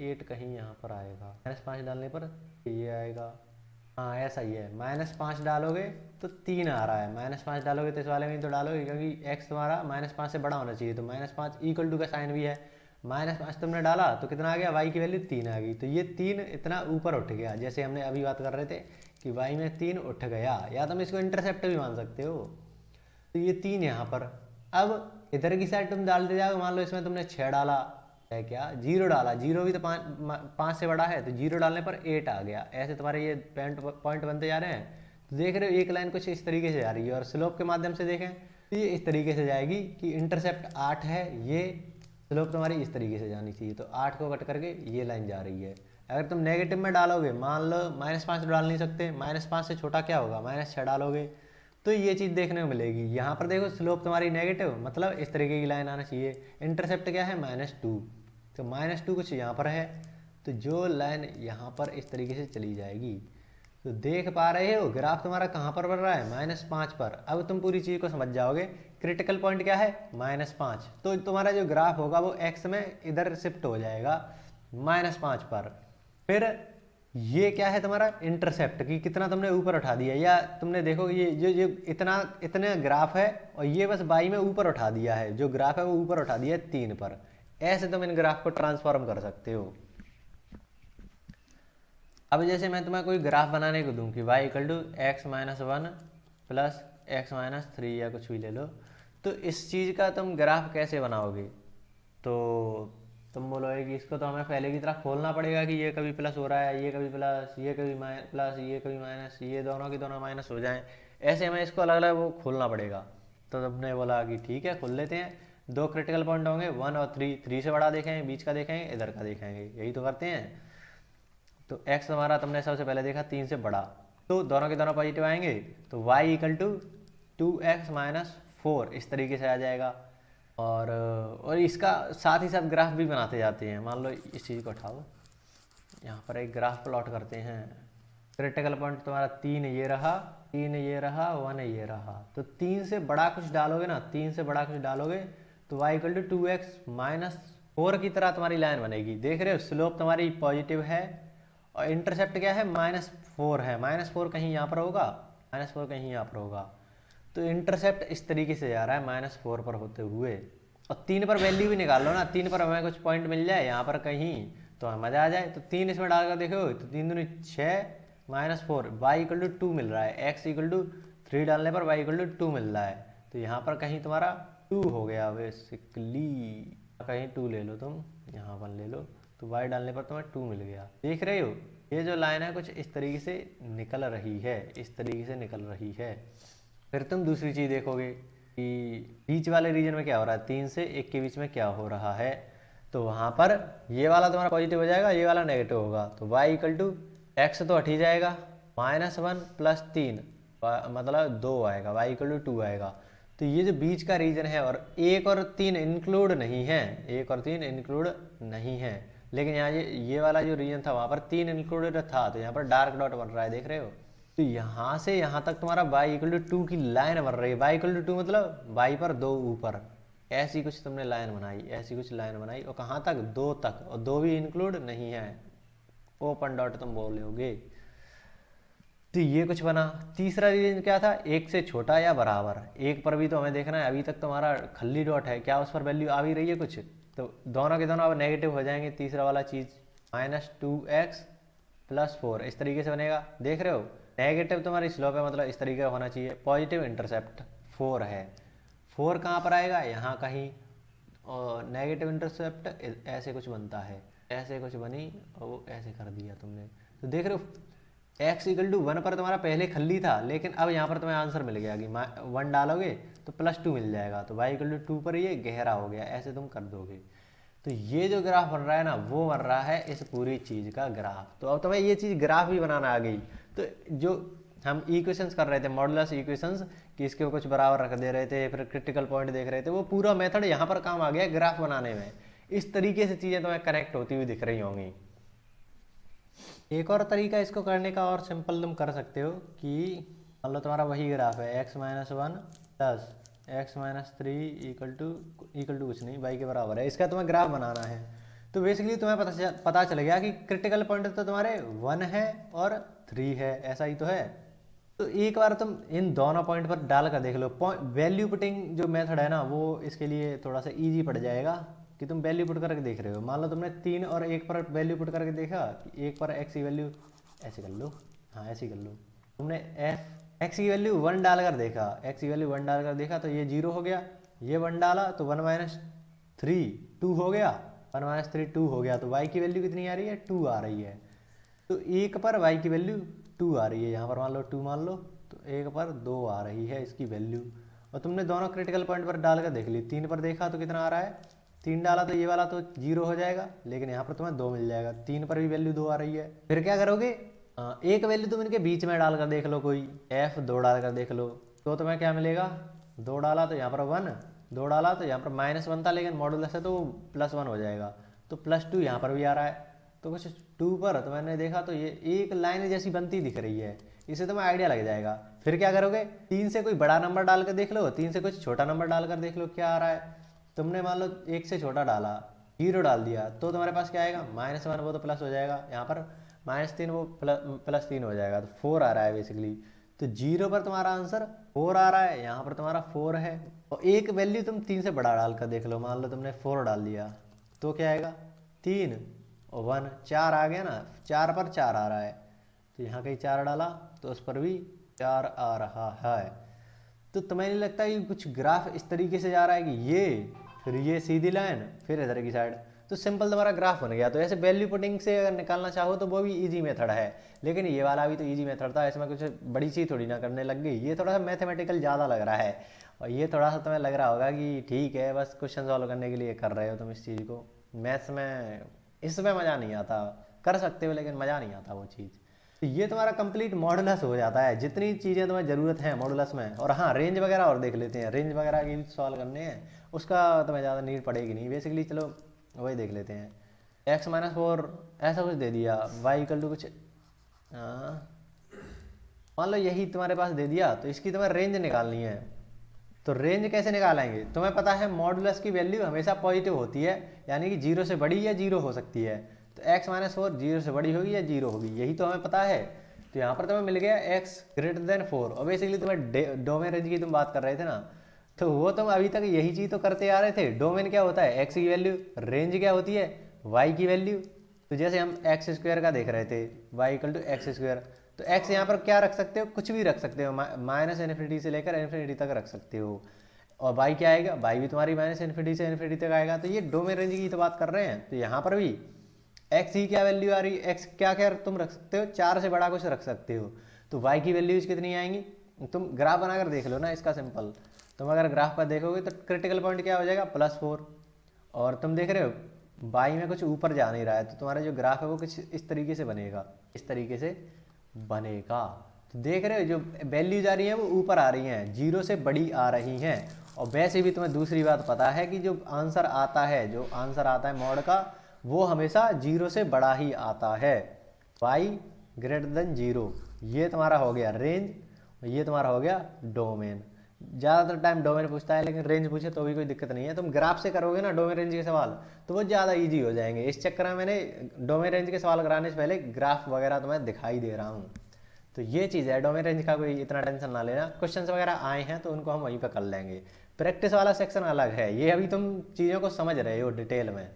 8 कहीं यहाँ पर आएगा, -5 डालने पर ये आएगा, हाँ ऐसा ही है। -5 डालोगे तो 3 आ रहा है, -5 डालोगे तो इस वाले में ही तो डालोगे, क्योंकि x तुम्हारा -5 से बड़ा होना चाहिए, तो -5 इक्वल टू का साइन भी है, -5 तुमने डाला तो कितना आ गया, y की वैल्यू 3 आ गई, तो ये 3 इतना ऊपर उठ गया, जैसे हमने अभी बात कर रहे थे कि y में 3 उठ गया, या तुम इसको इंटरसेप्ट भी मान सकते हो। तो ये 3 यहाँ पर, अब इधर की साइड तुम डालते जाओ, मान लो इसमें तुमने 6 डाला है, क्या 0 डाला, 0 भी तो 5 से बड़ा है, तो 0 डालने पर 8 आ गया, ऐसे तुम्हारे ये पॉइंट बनते जा रहे हैं। तो देख रहे हो एक लाइन कुछ इस तरीके से जा रही है, और स्लोप के माध्यम से देखें तो ये इस तरीके से जाएगी कि इंटरसेप्ट 8 है, ये स्लोप तुम्हारी इस तरीके से जानी चाहिए, तो 8 को कट करके ये लाइन जा रही है। अगर तुम नेगेटिव में डालोगे, मान लो -5 डाल नहीं सकते, -5 से छोटा क्या होगा, -6 डालोगे, तो ये चीज़ देखने को मिलेगी। यहाँ पर देखो स्लोप तुम्हारी नेगेटिव, मतलब इस तरीके की लाइन आना चाहिए, इंटरसेप्ट क्या है -2, तो -2 कुछ यहाँ पर है, तो जो लाइन यहाँ पर इस तरीके से चली जाएगी। तो देख पा रहे हो ग्राफ तुम्हारा कहाँ पर बन रहा है, -5 पर। अब तुम पूरी चीज़ को समझ जाओगे, क्रिटिकल पॉइंट क्या है, -5, तो तुम्हारा जो ग्राफ होगा वो एक्स में इधर शिफ्ट हो जाएगा -5 पर। फिर ये क्या है तुम्हारा इंटरसेप्ट, की कितना तुमने ऊपर उठा दिया, या तुमने देखो ये जो इतना ग्राफ है, और ये बस बाई में ऊपर उठा दिया है, जो ग्राफ है वो ऊपर उठा दिया है 3 पर। ऐसे तुम इन ग्राफ को ट्रांसफॉर्म कर सकते हो। अब जैसे मैं तुम्हें कोई ग्राफ बनाने को दूं कि y equal to x-1 plus x-3 या कुछ भी ले लो, तो इस चीज़ का तुम ग्राफ कैसे बनाओगे, तो तुम बोलोगे कि इसको तो हमें पहले की तरह खोलना पड़ेगा कि ये कभी प्लस हो रहा है, ये कभी प्लस, ये कभी प्लस, ये कभी माइनस, ये दोनों की दोनों माइनस हो जाएं, ऐसे हमें इसको अलग अलग वो खोलना पड़ेगा। तो तुमने बोला कि ठीक है खोल लेते हैं। 2 क्रिटिकल पॉइंट होंगे, 1 और 3, 3 से बड़ा देखेंगे, बीच का देखेंगे, इधर का देखेंगे, यही तो करते हैं। तो x हमारा तुमने सबसे पहले देखा 3 से बड़ा, तो दोनों के दोनों पॉजिटिव आएंगे, तो y इक्वल टू 2x-4 इस तरीके से आ जाएगा। और इसका साथ ही साथ ग्राफ भी बनाते जाते हैं। मान लो इस चीज़ को उठाओ, यहाँ पर एक ग्राफ प्लॉट करते हैं। क्रिटिकल पॉइंट तुम्हारा 3 ये रहा, 3 ये रहा, 1 ये रहा, तो 3 से बड़ा कुछ डालोगे ना, 3 से बड़ा कुछ डालोगे तो y इक्वल टू 2x-4 की तरह तुम्हारी लाइन बनेगी। देख रहे हो स्लोप तुम्हारी पॉजिटिव है, और इंटरसेप्ट क्या है, -4 है, -4 कहीं यहाँ पर होगा, -4 कहीं यहाँ पर होगा, तो इंटरसेप्ट इस तरीके से जा रहा है -4 पर होते हुए। और 3 पर वैल्यू भी निकाल लो ना, 3 पर हमें कुछ पॉइंट मिल जाए यहाँ पर कहीं, तो हमें मजा आ जाए। तो 3 इसमें डालकर देखो, तो 3 दूनी 6 -4, y इक्वल टू 2 मिल रहा है, x इक्वल टू 3 डालने पर y इक्वल टू 2 मिल रहा है, तो यहाँ पर कहीं तुम्हारा 2 हो गया बेसिकली, कहीं 2 ले लो तुम, यहाँ पर ले लो, तो y डालने पर तुम्हें 2 मिल गया। देख रहे हो ये जो लाइन है कुछ इस तरीके से निकल रही है, इस तरीके से निकल रही है। फिर तुम दूसरी चीज़ देखोगे कि बीच वाले रीजन में क्या हो रहा है, 3 से 1 के बीच में क्या हो रहा है, तो वहाँ पर ये वाला तुम्हारा पॉजिटिव हो जाएगा, ये वाला नेगेटिव होगा, तो y इक्वल टू x तो हट ही जाएगा, -1 प्लस 3 मतलब 2 आएगा, y इक्वल टू 2 आएगा। तो ये जो बीच का रीजन है, और 1 और 3 इंक्लूड नहीं है, 1 और 3 इंक्लूड नहीं है, लेकिन यहाँ ये वाला जो रीजन था वहाँ पर 3 इंक्लूडेड था, तो यहाँ पर डार्क डॉट बन रहा है, देख रहे हो। तो यहाँ से यहाँ तक तुम्हारा y इक्वल टू 2 की लाइन बन रही है, y इक्वल टू 2 मतलब y पर 2 ऊपर, ऐसी कुछ तुमने लाइन बनाई, ऐसी कुछ लाइन बनाई, और कहाँ तक, 2 तक, और 2 भी इंक्लूड नहीं है, ओपन डॉट तुम बोलोगे। तो ये कुछ बना। तीसरा रीजन क्या था, 1 से छोटा या बराबर, 1 पर भी तो हमें देखना है, अभी तक तुम्हारा खल्ली डॉट है, क्या उस पर वैल्यू आ भी रही है कुछ, तो दोनों के दोनों अब नेगेटिव हो जाएंगे। तीसरा वाला चीज़ -2x + 4 इस तरीके से बनेगा, देख रहे हो। नेगेटिव तुम्हारी स्लोप है, मतलब इस तरीके का होना चाहिए। पॉजिटिव इंटरसेप्ट 4 है, 4 कहाँ पर आएगा, यहाँ कहीं, और नेगेटिव इंटरसेप्ट ऐसे कुछ बनता है, ऐसे कुछ बनी और वो ऐसे कर दिया तुमने। तो देख रहे हो x इक्वल टू 1 पर तुम्हारा पहले खल्ली था, लेकिन अब यहाँ पर तुम्हें आंसर मिल गया कि 1 डालोगे तो +2 मिल जाएगा, तो y इक्वल टू 2 पर ये गहरा हो गया, ऐसे तुम कर दोगे। तो ये जो ग्राफ बन रहा है ना, वो बन रहा है इस पूरी चीज़ का ग्राफ। तो अब तुम्हें ये चीज़ ग्राफ भी बनाना आ गई। तो जो हम इक्वेशंस कर रहे थे, मॉडुलस इक्वेशंस, कि इसके कुछ बराबर रख दे रहे थे, फिर क्रिटिकल पॉइंट देख रहे थे, वो पूरा मेथड यहाँ पर काम आ गया ग्राफ बनाने में। इस तरीके से चीज़ें तुम्हें कनेक्ट होती हुई दिख रही होंगी। एक और तरीका इसको करने का और सिंपल तुम कर सकते हो कि मान लो तुम्हारा वही ग्राफ है, x-1 plus x-3 equal to कुछ नहीं, y के बराबर है, इसका तुम्हें ग्राफ बनाना है। तो बेसिकली तुम्हें पता चल गया कि क्रिटिकल पॉइंट तो तुम्हारे 1 है और 3 है, ऐसा ही तो है। तो एक बार तुम इन दोनों पॉइंट पर डाल कर देख लो। वैल्यू पुटिंग जो मेथड है ना, वो इसके लिए थोड़ा सा इजी पड़ जाएगा कि तुम वैल्यू पुट करके देख रहे हो। मान लो तुमने 3 और 1 पर वैल्यू पुट करके देखा कि 1 पर एक्स की वैल्यू, ऐसे कर लो, हाँ ऐसे कर लो। तुमने एक्स की वैल्यू 1 डालकर देखा, एक्स की वैल्यू 1 डालकर देखा तो ये 0 हो गया। ये 1 डाला तो 1 माइनस 3 2 हो गया, 1 माइनस 3 2 हो गया। तो y की वैल्यू कितनी आ रही है? 2 आ रही है। तो 1 पर y की वैल्यू 2 आ रही है, यहाँ पर मान लो 2 मान लो, तो 1 पर 2 आ रही है इसकी वैल्यू। और तुमने दोनों क्रिटिकल पॉइंट पर डाल कर देख ली। 3 पर देखा तो कितना आ रहा है? 3 डाला तो ये वाला तो 0 हो जाएगा, लेकिन यहाँ पर तुम्हें 2 मिल जाएगा। 3 पर भी वैल्यू 2 आ रही है। फिर क्या करोगे? एक वैल्यू तुम इनके बीच में डालकर देख लो, कोई f2 डालकर देख लो, तो तुम्हें क्या मिलेगा? 2 डाला तो यहाँ पर 1, 2 डाला तो यहाँ पर -1 था, लेकिन मॉडुलस है तो +1 हो जाएगा। तो +2 यहाँ पर भी आ रहा है। तो कुछ 2 पर तो मैंने देखा तो ये एक लाइन जैसी बनती दिख रही है, इससे तुम्हें आइडिया लग जाएगा। फिर क्या करोगे? 3 से कोई बड़ा नंबर डालकर देख लो, 3 से कुछ छोटा नंबर डालकर देख लो क्या आ रहा है। तुमने मान लो 1 से छोटा डाला, 0 डाल दिया, तो तुम्हारे पास क्या आएगा? -1, वो तो प्लस हो जाएगा। यहाँ पर -3 वो +3 हो जाएगा, तो 4 आ रहा है बेसिकली। तो 0 पर तुम्हारा आंसर 4 आ रहा है, यहाँ पर तुम्हारा 4 है। और एक वैल्यू तुम 3 से बड़ा डालकर देख लो, मान लो तुमने 4 डाल दिया, तो क्या आएगा? 3 और 1 4 आ गया ना, 4 पर 4 आ रहा है। तो यहाँ कहीं 4 डाला तो उस पर भी 4 आ रहा है। तो तुम्हें नहीं लगता कि कुछ ग्राफ इस तरीके से जा रहा है कि ये, फिर ये सीधी लाइन, फिर इधर की साइड, तो सिंपल तुम्हारा ग्राफ बन गया। तो ऐसे वैल्यू पुटिंग से अगर निकालना चाहो तो वो भी इजी मेथड है, लेकिन ये वाला भी तो इजी मेथड था, इसमें कुछ बड़ी चीज़ थोड़ी ना करने लग गई। ये थोड़ा सा मैथमेटिकल ज़्यादा लग रहा है, और ये थोड़ा सा तुम्हें लग रहा होगा कि ठीक है बस क्वेश्चन सॉल्व करने के लिए कर रहे हो तुम इस चीज़ को। मैथ्स में इसमें मज़ा नहीं आता, कर सकते हो लेकिन मज़ा नहीं आता वो चीज़। तो ये तुम्हारा कंप्लीट मॉडुलस हो जाता है, जितनी चीज़ें तुम्हें ज़रूरत है मॉडुलस में। और हाँ, रेंज वगैरह और देख लेते हैं, रेंज वगैरह की भी सॉल्व करने हैं, उसका तुम्हें ज़्यादा नीड पड़ेगी नहीं बेसिकली। चलो वही देख लेते हैं। x-4 ऐसा कुछ दे दिया, y इक्वल टू कुछ, मान लो यही तुम्हारे पास दे दिया, तो इसकी तुम्हें रेंज निकालनी है। तो रेंज कैसे निकालेंगे? तुम्हें पता है मॉडुलस की वैल्यू हमेशा पॉजिटिव होती है, यानी कि 0 से बड़ी या 0 हो सकती है। तो x-4 0 से बड़ी होगी या 0 होगी, यही तो हमें पता है। तो यहाँ पर तुम्हें मिल गया x>4। और बेसिकली तुम्हें डोमेन रेंज की तुम बात कर रहे थे ना, तो वो तुम अभी तक यही चीज़ तो करते आ रहे थे। डोमेन क्या होता है? x की वैल्यू। रेंज क्या होती है? y की वैल्यू। तो जैसे हम x² का देख रहे थे, y इक्वल टू x², तो x यहाँ पर क्या रख सकते हो? कुछ भी रख सकते हो, -∞ से लेकर ∞ तक रख सकते हो। और y क्या आएगा? y भी तुम्हारी -∞ से ∞ तक आएगा। तो ये डोमेन रेंज की तो बात कर रहे हैं। तो यहाँ पर भी x की क्या वैल्यू आ रही है? x क्या क्या तुम रख सकते हो? 4 से बड़ा कुछ रख सकते हो। तो y की वैल्यूज कितनी आएंगी? तुम ग्राफ बनाकर देख लो ना इसका सिंपल। तुम अगर ग्राफ पर देखोगे तो क्रिटिकल पॉइंट क्या हो जाएगा? +4। और तुम देख रहे हो y में कुछ ऊपर जा नहीं रहा है, तो तुम्हारा जो ग्राफ है वो कुछ इस तरीके से बनेगा, इस तरीके से बनेगा। तो देख रहे हो जो वैल्यूज आ रही हैं वो ऊपर आ रही हैं, 0 से बड़ी आ रही हैं। और वैसे भी तुम्हें दूसरी बात पता है कि जो आंसर आता है मॉड का, वो हमेशा 0 से बड़ा ही आता है। y>0, ये तुम्हारा हो गया रेंज, और ये तुम्हारा हो गया डोमेन। ज़्यादातर टाइम डोमेन पूछता है, लेकिन रेंज पूछे तो भी कोई दिक्कत नहीं है। तुम ग्राफ से करोगे ना डोमेन रेंज के सवाल, तो वो ज़्यादा इजी हो जाएंगे। इस चक्कर में मैंने डोमेन रेंज के सवाल कराने से पहले ग्राफ वगैरह तुम्हें दिखाई दे रहा हूँ। तो ये चीज़ है, डोमेन रेंज का कोई इतना टेंशन ना लेना। क्वेश्चंस वगैरह आए हैं तो उनको हम वहीं पर कर लेंगे। प्रैक्टिस वाला सेक्शन अलग है, ये अभी तुम चीज़ों को समझ रहे हो डिटेल में।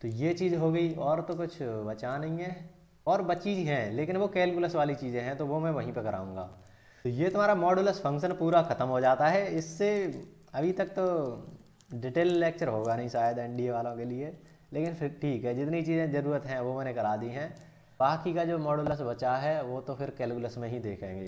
तो ये चीज़ हो गई, और तो कुछ बचा नहीं है, और बची हैं लेकिन वो कैलकुलस वाली चीज़ें हैं, तो वो मैं वहीं पर कराऊंगा। तो ये तुम्हारा मॉडुलस फंक्शन पूरा ख़त्म हो जाता है इससे। अभी तक तो डिटेल लेक्चर होगा नहीं शायद एनडीए वालों के लिए, लेकिन फिर ठीक है, जितनी चीज़ें ज़रूरत हैं वो मैंने करा दी हैं। बाकी का जो मॉडुलस बचा है वो तो फिर कैलकुलस में ही देखेंगे।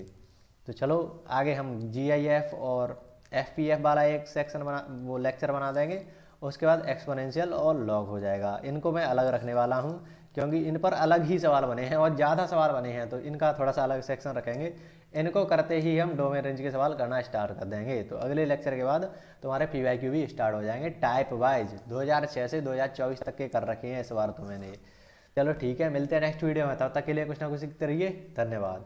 तो चलो आगे हम GIF और FPF वाला एक सेक्शन वो लेक्चर बना देंगे। उसके बाद एक्सपोनेंशियल और लॉग हो जाएगा। इनको मैं अलग रखने वाला हूँ क्योंकि इन पर अलग ही सवाल बने हैं और ज़्यादा सवाल बने हैं, तो इनका थोड़ा सा अलग सेक्शन रखेंगे। इनको करते ही हम डोमेन रेंज के सवाल करना स्टार्ट कर देंगे। तो अगले लेक्चर के बाद तुम्हारे PYQ भी स्टार्ट हो जाएंगे टाइप वाइज। 2006 से 2024 तक के कर रखे हैं इस बार तो मैंने। चलो ठीक है, मिलते हैं नेक्स्ट वीडियो में, तब तक के लिए कुछ ना कुछ सीखते रहिए। धन्यवाद।